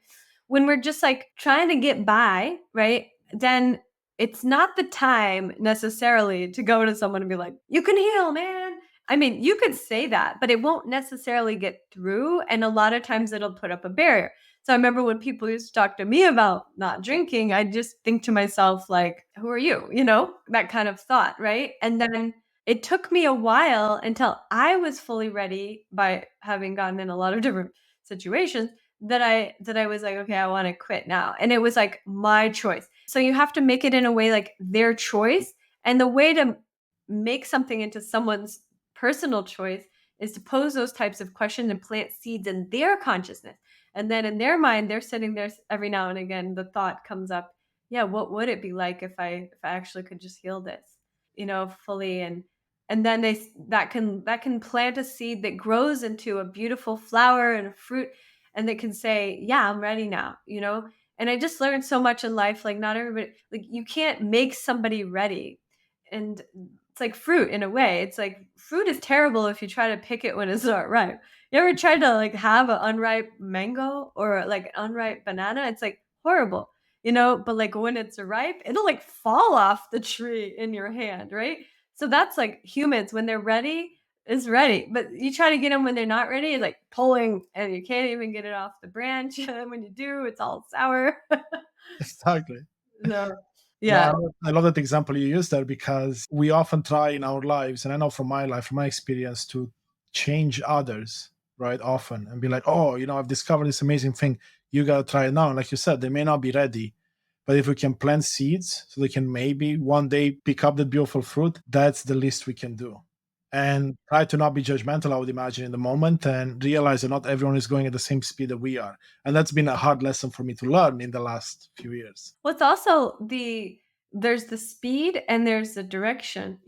When we're just like trying to get by, right? Then it's not the time necessarily to go to someone and be like, you can heal, man. I mean, you could say that, but it won't necessarily get through. And a lot of times it'll put up a barrier. So I remember when people used to talk to me about not drinking, I just think to myself, like, who are you? That kind of thought, right? And then it took me a while until I was fully ready by having gotten in a lot of different situations that I was like, okay, I want to quit now. And it was like my choice. So you have to make it in a way like their choice. And the way to make something into someone's personal choice is to pose those types of questions and plant seeds in their consciousness. And then in their mind, they're sitting there every now and again, the thought comes up, yeah, what would it be like if I actually could just heal this, fully, and then that can plant a seed that grows into a beautiful flower and a fruit, and they can say, yeah, I'm ready now. And I just learned so much in life, like not everybody, like you can't make somebody ready. And it's like fruit in a way. It's like fruit is terrible if you try to pick it when it's not ripe. You ever tried to like have an unripe mango or like an unripe banana? It's like horrible. But like when it's ripe, it'll like fall off the tree in your hand, right? So that's like humans when they're ready is ready, but you try to get them when they're not ready, it's like pulling, and you can't even get it off the branch. And when you do, it's all sour. exactly. So, No, yeah. I love that example you used there because we often try in our lives, and I know from my life, from my experience, to change others, right? Often and be like, oh, I've discovered this amazing thing. You got to try it now. And like you said, they may not be ready. But if we can plant seeds so they can maybe one day pick up that beautiful fruit, that's the least we can do. And try to not be judgmental, I would imagine, in the moment and realize that not everyone is going at the same speed that we are. And that's been a hard lesson for me to learn in the last few years. What's also there's the speed and there's the direction.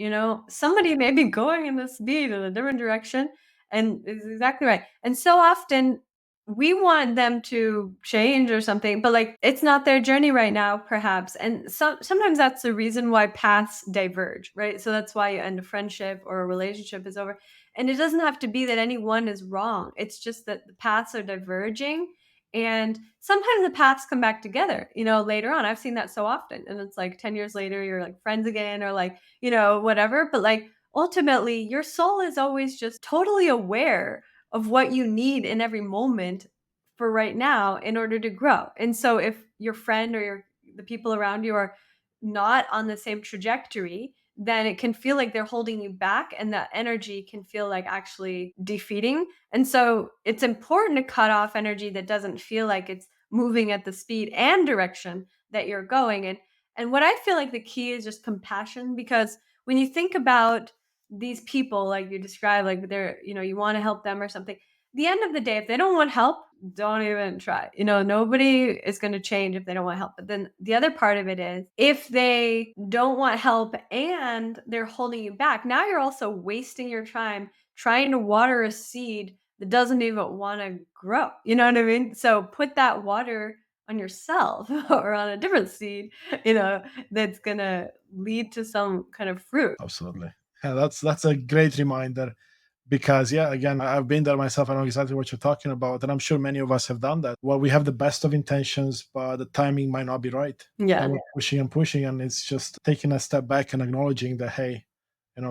Somebody may be going in the speed in a different direction, and it's exactly right. And so often we want them to change or something, but like it's not their journey right now, perhaps. And sometimes that's the reason why paths diverge, right? So that's why you end a friendship or a relationship is over. And it doesn't have to be that anyone is wrong. It's just that the paths are diverging, and sometimes the paths come back together, later on. I've seen that so often. And it's like 10 years later, you're like friends again, or like, whatever. But like ultimately, your soul is always just totally aware of what you need in every moment for right now in order to grow. And so if your friend or the people around you are not on the same trajectory, then it can feel like they're holding you back, and that energy can feel like actually defeating. And so it's important to cut off energy that doesn't feel like it's moving at the speed and direction that you're going. And what I feel like the key is just compassion, because when you think about these people like you describe, like they're, you want to help them or something. The end of the day, if they don't want help, don't even try. Nobody is going to change if they don't want help. But then the other part of it is, if they don't want help and they're holding you back, now you're also wasting your time trying to water a seed that doesn't even want to grow. You know what I mean? So put that water on yourself or on a different seed, that's going to lead to some kind of fruit. Absolutely. Yeah, that's a great reminder, because yeah, again, I've been there myself. I know exactly what you're talking about, and I'm sure many of us have done that. Well, we have the best of intentions, but the timing might not be right, Yeah. and we're pushing and pushing, and it's just taking a step back and acknowledging that, hey,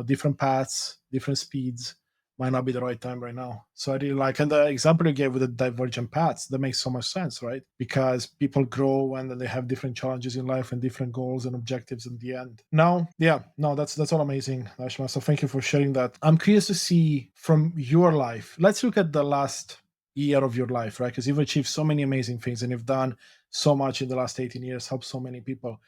different paths, different speeds might not be the right time right now. So I really like, and the example you gave with the divergent paths, that makes so much sense, right? Because people grow and then they have different challenges in life and different goals and objectives in the end. Now, yeah, no, that's all amazing, Dashama. So thank you for sharing that. I'm curious to see from your life. Let's look at the last year of your life, right? Because you've achieved so many amazing things and you've done so much in the last 18 years, helped so many people.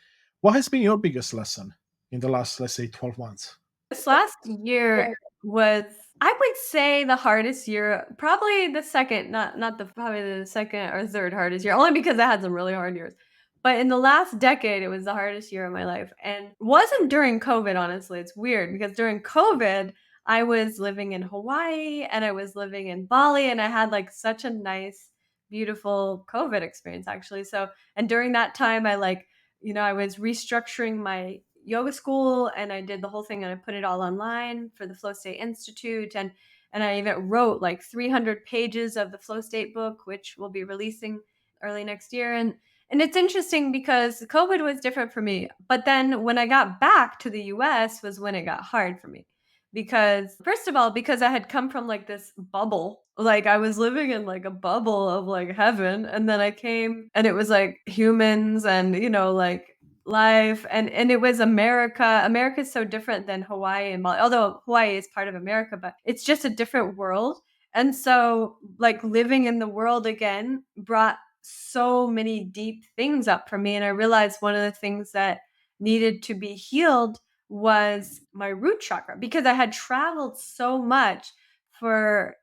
What has been your biggest lesson in the last, let's say, 12 months? This last year was, I would say, the hardest year, probably the second, not the probably the second or third hardest year, only because I had some really hard years. But in the last decade, it was the hardest year of my life. And wasn't during COVID, honestly. It's weird because during COVID, I was living in Hawaii and I was living in Bali, and I had like such a nice, beautiful COVID experience actually. So, and during that time I I was restructuring my yoga school, and I did the whole thing and I put it all online for the Flow State Institute, and I even wrote like 300 pages of the Flow State book, which we'll be releasing early next year. And it's interesting because COVID was different for me, but then when I got back to the US was when it got hard for me. Because first of all, because I had come from like this bubble, like I was living in like a bubble of like heaven, and then I came and it was like humans and like life, and it was America. America's so different than Hawaii and Bali, although Hawaii is part of America, but it's just a different world. And so like living in the world again brought so many deep things up for me, and I realized one of the things that needed to be healed was my root chakra, because I had traveled so much for,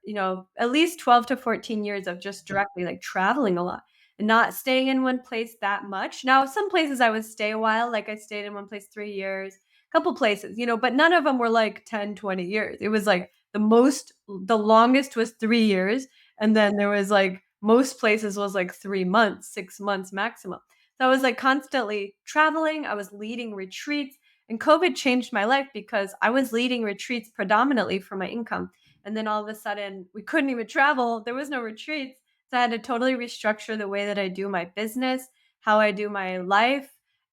at least 12 to 14 years of just directly like traveling a lot and not staying in one place that much. Now, some places I would stay a while, like I stayed in one place 3 years, a couple places, but none of them were like 10, 20 years. It was like the longest was 3 years. And then there was like most places was like 3 months, 6 months maximum. So I was like constantly traveling. I was leading retreats. And COVID changed my life because I was leading retreats predominantly for my income. And then all of a sudden, we couldn't even travel. There was no retreats. So I had to totally restructure the way that I do my business, how I do my life.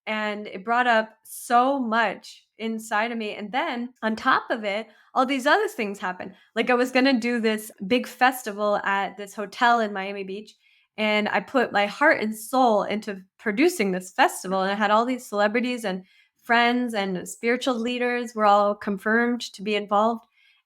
And it brought up so much inside of me. And then on top of it, all these other things happened. Like I was going to do this big festival at this hotel in Miami Beach. And I put my heart and soul into producing this festival. And I had all these celebrities and friends and spiritual leaders were all confirmed to be involved.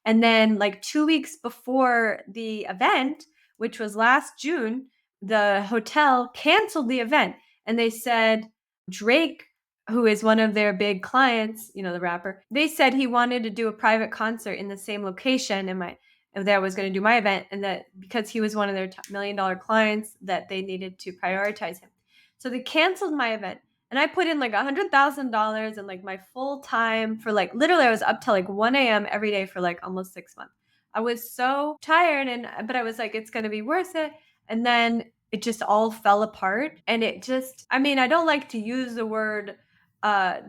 And then, like 2 weeks before the event, which was last June, the hotel canceled the event. And they said Drake, who is one of their big clients, the rapper, they said he wanted to do a private concert in the same location and that I was going to do my event, and that because he was one of their $1 million clients, that they needed to prioritize him. So they canceled my event. And I put in like $100,000 and like my full time for like literally I was up till like 1 a.m. every day for like almost 6 months. I was so tired, but I was like, it's gonna be worth it. And then it just all fell apart. And it just, I mean, I don't like to use the word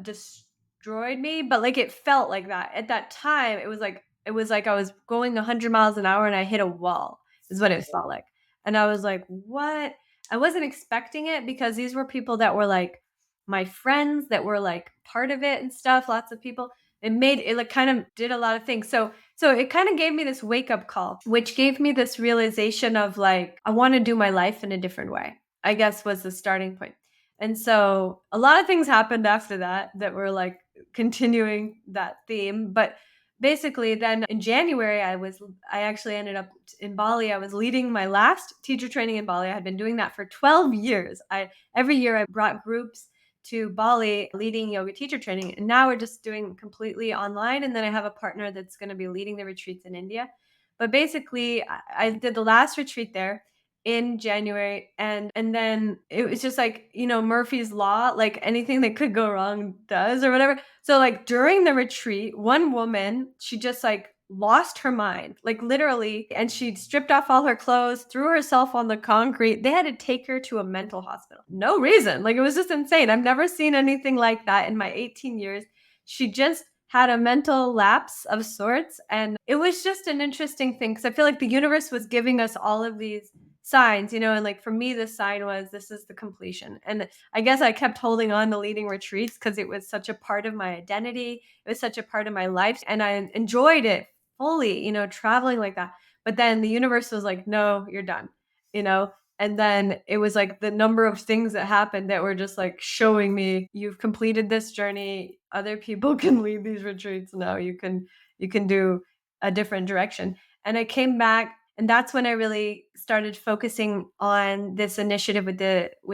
destroyed me, but like it felt like that. At that time, it was like I was going 100 miles an hour and I hit a wall, is what it felt like. And I was like, what? I wasn't expecting it because these were people that were like my friends that were like part of it and stuff, lots of people. It made it like kind of did a lot of things. So it kind of gave me this wake up call, which gave me this realization of like, I want to do my life in a different way, I guess was the starting point. And so a lot of things happened after that that were like continuing that theme. But basically, then in January, I actually ended up in Bali. I was leading my last teacher training in Bali. I had been doing that for 12 years. I Every year I brought groups to Bali leading yoga teacher training, and now we're just doing completely online. And then I have a partner that's going to be leading the retreats in India. But basically, I did the last retreat there in January, and then it was just like, Murphy's law, like anything that could go wrong does or whatever. So like during the retreat, one woman, she just like lost her mind, like literally, and she stripped off all her clothes, threw herself on the concrete. They had to take her to a mental hospital. No reason. Like it was just insane. I've never seen anything like that in my 18 years. She just had a mental lapse of sorts. And it was just an interesting thing because I feel like the universe was giving us all of these signs, and like for me, the sign was this is the completion. And I guess I kept holding on to leading retreats because it was such a part of my identity. It was such a part of my life. And I enjoyed it fully, traveling like that. But then the universe was like, no, you're done, you know? And then it was like the number of things that happened that were just like showing me you've completed this journey. Other people can lead these retreats now. You can do a different direction. And I came back, and that's when I really started focusing on this initiative with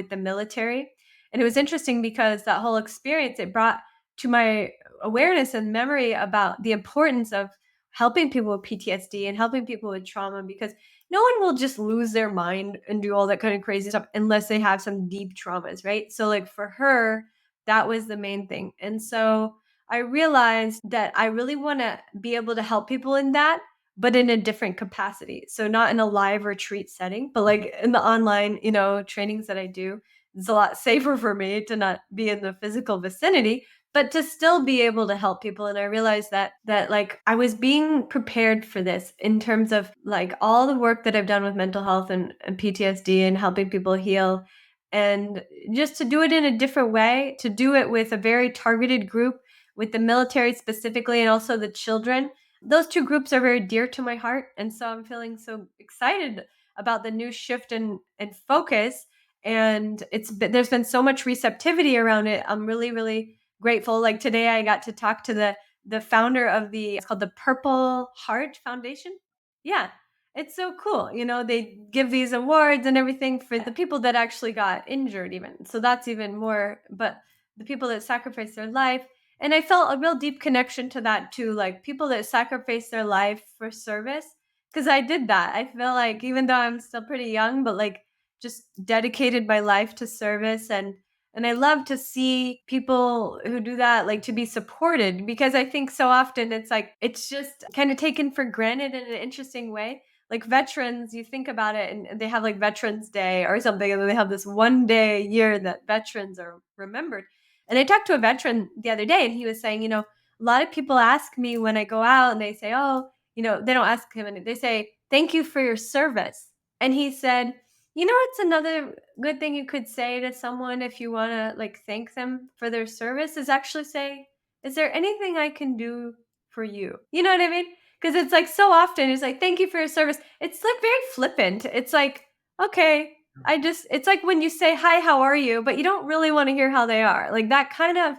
the military. And it was interesting because that whole experience, it brought to my awareness and memory about the importance of helping people with PTSD and helping people with trauma, because no one will just lose their mind and do all that kind of crazy stuff unless they have some deep traumas, right? So like for her, that was the main thing. And so I realized that I really want to be able to help people in that, but in a different capacity. So not in a live retreat setting, but like in the online, trainings that I do. It's a lot safer for me to not be in the physical vicinity, but to still be able to help people. And I realized that like I was being prepared for this in terms of like all the work that I've done with mental health and PTSD and helping people heal, and just to do it in a different way, to do it with a very targeted group, with the military specifically, and also the children. Those two groups are very dear to my heart. And so I'm feeling so excited about the new shift and focus. And there's been so much receptivity around it. I'm really, really grateful. Like today I got to talk to the founder of it's called the Purple Heart Foundation. Yeah. It's so cool. They give these awards and everything for the people that actually got injured even. So that's even more, but the people that sacrificed their life. And I felt a real deep connection to that too, like people that sacrifice their life for service. Because I did that. I feel like even though I'm still pretty young, but like just dedicated my life to service. And I love to see people who do that, like to be supported, because I think so often it's like it's just kind of taken for granted in an interesting way. Like veterans, you think about it, and they have like Veterans Day or something, and then they have this one day a year that veterans are remembered. And I talked to a veteran the other day, and he was saying, a lot of people ask me when I go out and they say, oh, they don't ask him, and they say, thank you for your service. And he said, it's another good thing you could say to someone if you want to like thank them for their service is actually say, is there anything I can do for you? You know what I mean? Because it's like so often it's like, thank you for your service. It's like very flippant. It's like, okay, it's like when you say, hi, how are you? But you don't really want to hear how they are. Like that kind of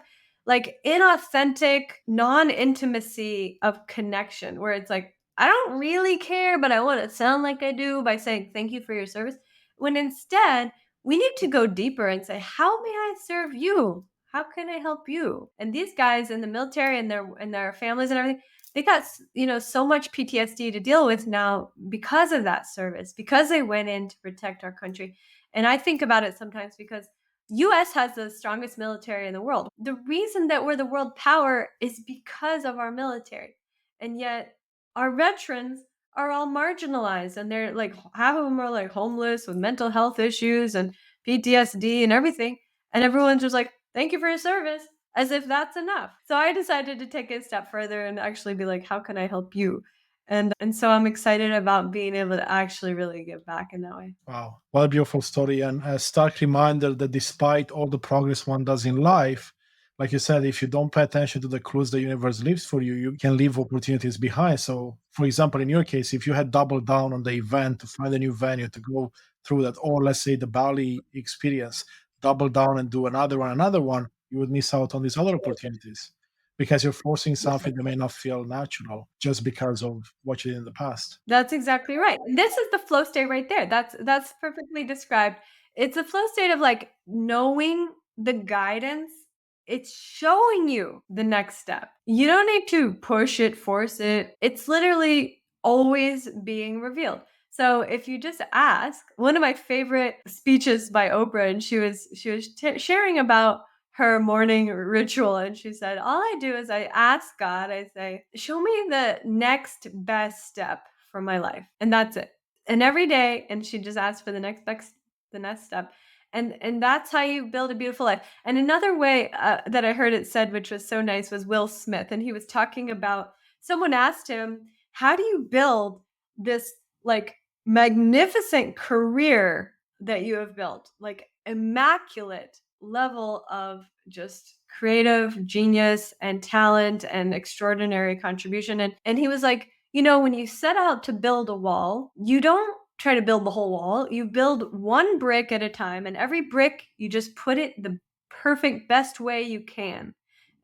like inauthentic non-intimacy of connection where it's like, I don't really care, but I want to sound like I do by saying thank you for your service. When instead, we need to go deeper and say, how may I serve you? How can I help you? And these guys in the military and their families and everything, they got so much PTSD to deal with now because of that service, because they went in to protect our country. And I think about it sometimes because US has the strongest military in the world. The reason that we're the world power is because of our military. And yet our veterans are all marginalized, and they're like half of them are like homeless with mental health issues and PTSD and everything. And everyone's just like, thank you for your service, as if that's enough. So I decided to take it a step further and actually be like, how can I help you? And so I'm excited about being able to actually really give back in that way. Wow, what a beautiful story, and a stark reminder that despite all the progress one does in life, like you said, if you don't pay attention to the clues the universe leaves for you, you can leave opportunities behind. So, for example, in your case, if you had doubled down on the event to find a new venue to go through that, or let's say the Bali experience, double down and do another one, you would miss out on these other opportunities. because you're forcing something that may not feel natural just because of what you did in the past. That's exactly right. This is the flow state right there. That's perfectly described. It's a flow state of like knowing the guidance. It's showing you the next step. You don't need to push it, force it. It's literally always being revealed. So if you just ask, one of my favorite speeches by Oprah, and she was sharing about her morning ritual, and she said, all I do is I ask God, I say, show me the next best step for my life, and that's it. And every day, and she just asked for the next step, and that's how you build a beautiful life. And another way that I heard it said, which was so nice, was Will Smith, and he was talking about, someone asked him, how do you build this like magnificent career that you have built, like immaculate level of just creative genius and talent and extraordinary contribution. And he was like, when you set out to build a wall, you don't try to build the whole wall. You build one brick at a time, and every brick you just put it the perfect best way you can.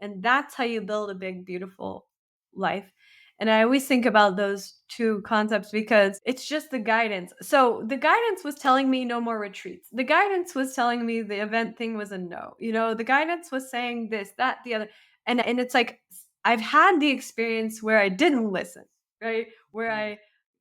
And that's how you build a big beautiful life. And I always think about those two concepts because it's just the guidance. So the guidance was telling me no more retreats. The guidance was telling me the event thing was a no. The guidance was saying this, that, the other. And it's like I've had the experience where I didn't listen, right? Where I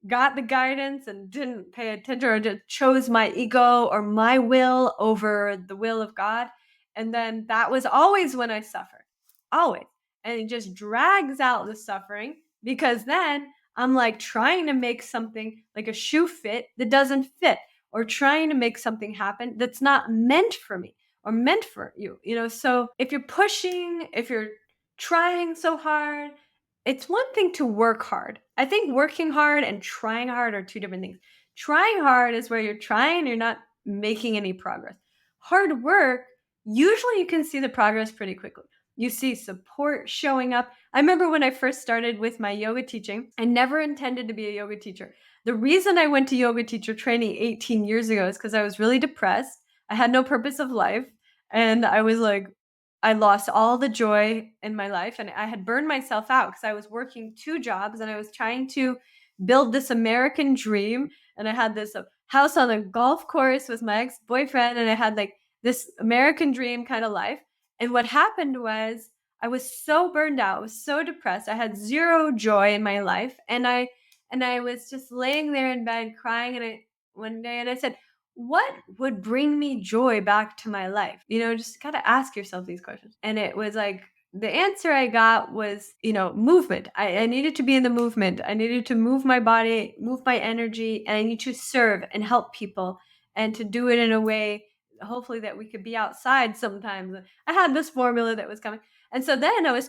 got the guidance and didn't pay attention, or just chose my ego or my will over the will of God. And then that was always when I suffered. Always. And it just drags out the suffering, because then I'm like trying to make something like a shoe fit that doesn't fit, or trying to make something happen that's not meant for me or meant for you. So if you're pushing, if you're trying so hard, it's one thing to work hard. I think working hard and trying hard are two different things. Trying hard is where you're trying, you're not making any progress. Hard work, usually you can see the progress pretty quickly. You see support showing up. I remember when I first started with my yoga teaching, I never intended to be a yoga teacher. The reason I went to yoga teacher training 18 years ago is because I was really depressed. I had no purpose of life. And I was like, I lost all the joy in my life, and I had burned myself out because I was working two jobs and I was trying to build this American dream. And I had this house on a golf course with my ex boyfriend, and I had like this American dream kind of life. And what happened was I was so burned out, I was so depressed. I had zero joy in my life, and I was just laying there in bed crying, and one day and I said, what would bring me joy back to my life? Just got to ask yourself these questions. And it was like the answer I got was, movement. I needed to be in the movement. I needed to move my body, move my energy, and I need to serve and help people, and to do it in a way, hopefully, that we could be outside sometimes. I had this formula that was coming. And so then I was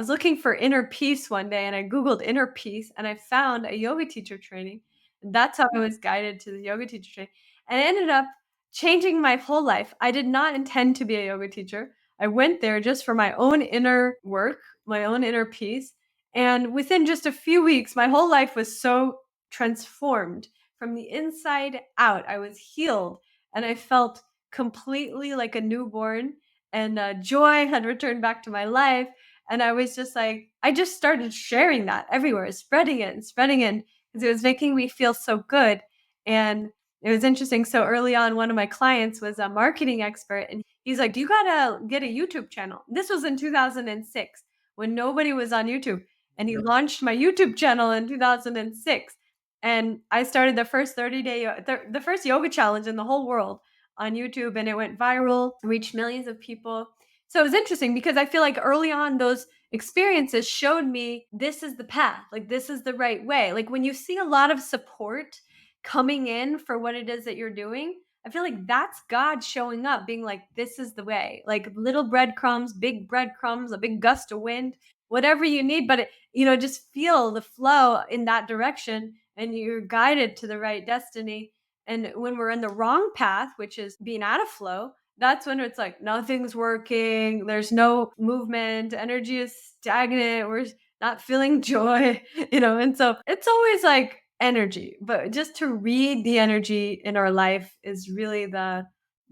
looking for inner peace one day, and I Googled inner peace, and I found a yoga teacher training. And that's how I was guided to the yoga teacher training. And it ended up changing my whole life. I did not intend to be a yoga teacher. I went there just for my own inner work, my own inner peace. And within just a few weeks, my whole life was so transformed from the inside out. I was healed, and I felt completely like a newborn, and joy had returned back to my life. And I was just like, I just started sharing that everywhere, spreading it and spreading it, because it was making me feel so good. And it was interesting. So early on, one of my clients was a marketing expert, and he's like, you gotta get a YouTube channel. This was in 2006 when nobody was on YouTube. And he launched my YouTube channel in 2006. And I started the first 30-day, the first yoga challenge in the whole world on YouTube, and it went viral, reached millions of people. So it was interesting because I feel like early on, those experiences showed me this is the path, like this is the right way. Like when you see a lot of support coming in for what it is that you're doing, I feel like that's God showing up, being like, this is the way, like little breadcrumbs, big breadcrumbs, a big gust of wind, whatever you need. But just feel the flow in that direction, and you're guided to the right destiny. And when we're in the wrong path, which is being out of flow, that's when it's like nothing's working. There's no movement. Energy is stagnant. We're not feeling joy, And so it's always like energy, but just to read the energy in our life is really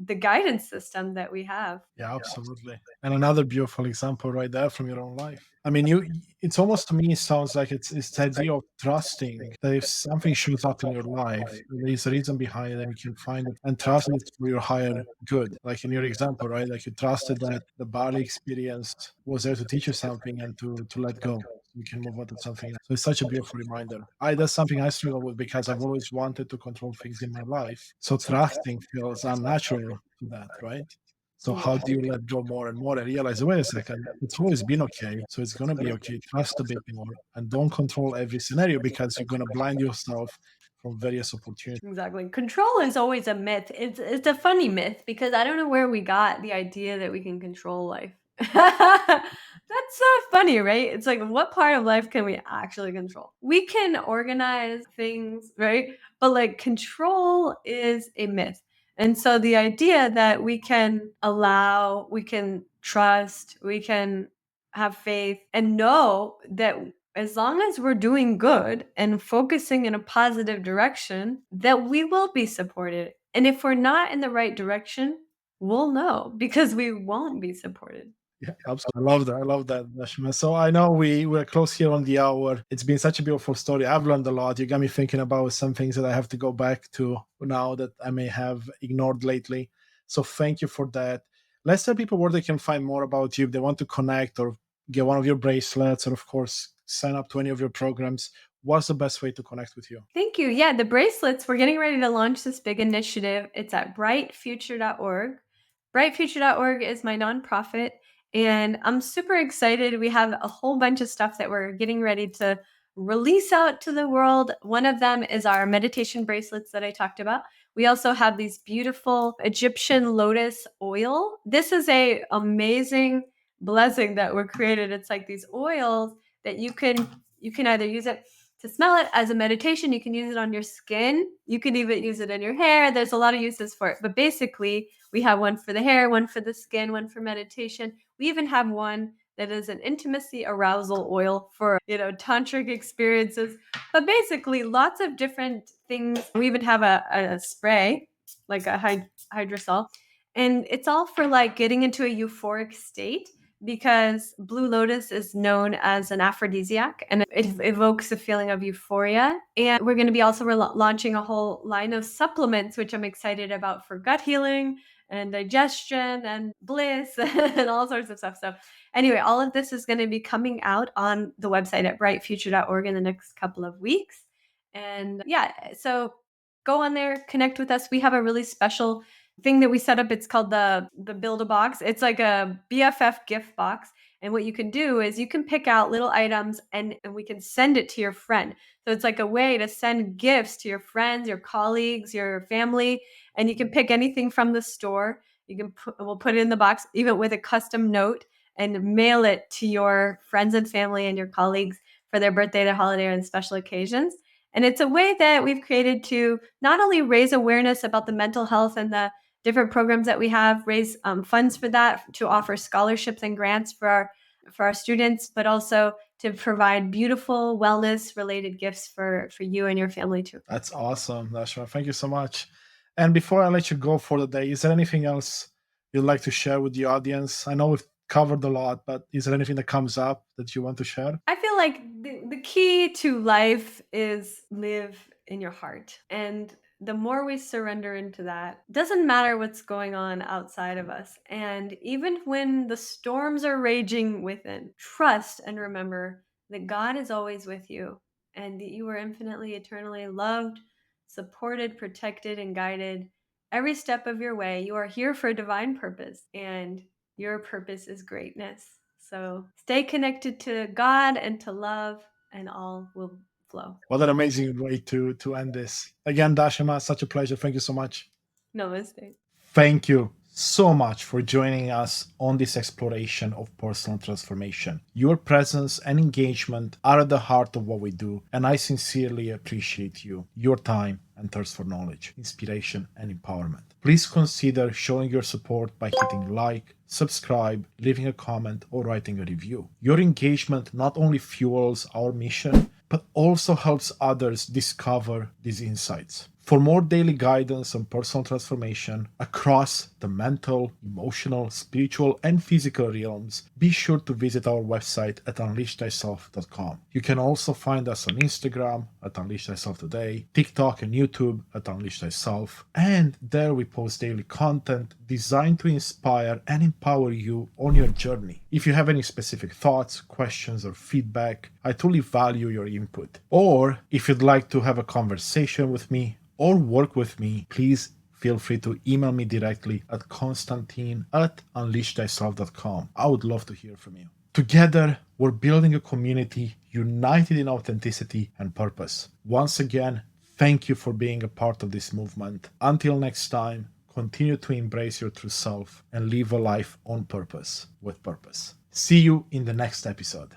the guidance system that we have. Yeah, absolutely. And another beautiful example right there from your own life. I mean, it's almost to me sounds like it's the idea of trusting that if something shows up in your life, there's a reason behind it and you can find it and trust it for your higher good. Like in your example, right? Like you trusted that the bodily experience was there to teach you something and to let go. You can move on to something else. So it's such a beautiful reminder. That's something I struggle with because I've always wanted to control things in my life. So trusting feels unnatural to that, right? So Yeah. how do you let go more and more and realize, wait a second, it's always been okay. So it's gonna be okay. Trust a bit more and don't control every scenario because you're gonna blind yourself from various opportunities. Exactly. Control is always a myth. It's a funny myth because I don't know where we got the idea that we can control life. That's so funny, right? It's like what part of life can we actually control? We can organize things, right? But like control is a myth. And so the idea that we can allow, we can trust, we can have faith and know that as long as we're doing good and focusing in a positive direction, that we will be supported. And if we're not in the right direction, we'll know because we won't be supported. Yeah, absolutely. I love that. I love that, Dashima. So I know we're close here on the hour. It's been such a beautiful story. I've learned a lot. You got me thinking about some things that I have to go back to now that I may have ignored lately. So thank you for that. Let's tell people where they can find more about you if they want to connect or get one of your bracelets, or of course sign up to any of your programs. What's the best way to connect with you? Thank you. Yeah, the bracelets, we're getting ready to launch this big initiative. It's at brightfuture.org. Brightfuture.org is my nonprofit, and I'm super excited. We have a whole bunch of stuff that we're getting ready to release out to the world. One of them is our meditation bracelets that I talked about. We also have these beautiful Egyptian lotus oil. This is a amazing blessing that we're created. It's like these oils that you can either use it to smell it as a meditation. You can use it on your skin. You can even use it in your hair. There's a lot of uses for it. But basically, we have one for the hair, one for the skin, one for meditation. We even have one that is an intimacy arousal oil for, tantric experiences. But basically, lots of different things. We even have a spray, like a hydrosol. And it's all for like getting into a euphoric state because Blue Lotus is known as an aphrodisiac and it evokes a feeling of euphoria. And we're going to be also launching a whole line of supplements, which I'm excited about for gut healing and digestion and bliss and all sorts of stuff. So, anyway, all of this is going to be coming out on the website at brightfuture.org in the next couple of weeks. And yeah, so go on there, connect with us. We have a really special thing that we set up. It's called the Build a Box. It's like a BFF gift box. And what you can do is you can pick out little items and we can send it to your friend. So it's like a way to send gifts to your friends, your colleagues, your family, and you can pick anything from the store. We'll put it in the box, even with a custom note, and mail it to your friends and family and your colleagues for their birthday, their holiday, and special occasions. And it's a way that we've created to not only raise awareness about the mental health and the different programs that we have, raise funds for that, to offer scholarships and grants for our students, but also to provide beautiful wellness related gifts for you and your family too. That's awesome, Dashima. Thank you so much. And before I let you go for the day, is there anything else you'd like to share with the audience? I know we've covered a lot, but is there anything that comes up that you want to share? I feel like the key to life is live in your heart. And the more we surrender into that, doesn't matter what's going on outside of us. And even when the storms are raging within, trust and remember that God is always with you and that you are infinitely, eternally loved, supported, protected, and guided every step of your way. You are here for a divine purpose, and your purpose is greatness. So stay connected to God and to love, and all will flow. What an amazing way to end this. Again, Dashima, such a pleasure. Thank you so much. Namaste. Thank you so much for joining us on this exploration of personal transformation. Your presence and engagement are at the heart of what we do, and I sincerely appreciate you, your time, and thirst for knowledge, inspiration, and empowerment. Please consider showing your support by hitting like, subscribe, leaving a comment, or writing a review. Your engagement not only fuels our mission, but also helps others discover these insights. For more daily guidance on personal transformation across the mental, emotional, spiritual, and physical realms, be sure to visit our website at unleashthyself.com. You can also find us on Instagram at Unleash Thyself Today, TikTok and YouTube at Unleash Thyself, and there we post daily content designed to inspire and empower you on your journey. If you have any specific thoughts, questions, or feedback, I truly value your input. Or if you'd like to have a conversation with me or work with me, please feel free to email me directly at constantin@unleashthyself.com. I would love to hear from you. Together, we're building a community united in authenticity and purpose. Once again, thank you for being a part of this movement. Until next time, continue to embrace your true self and live a life on purpose, with purpose. See you in the next episode.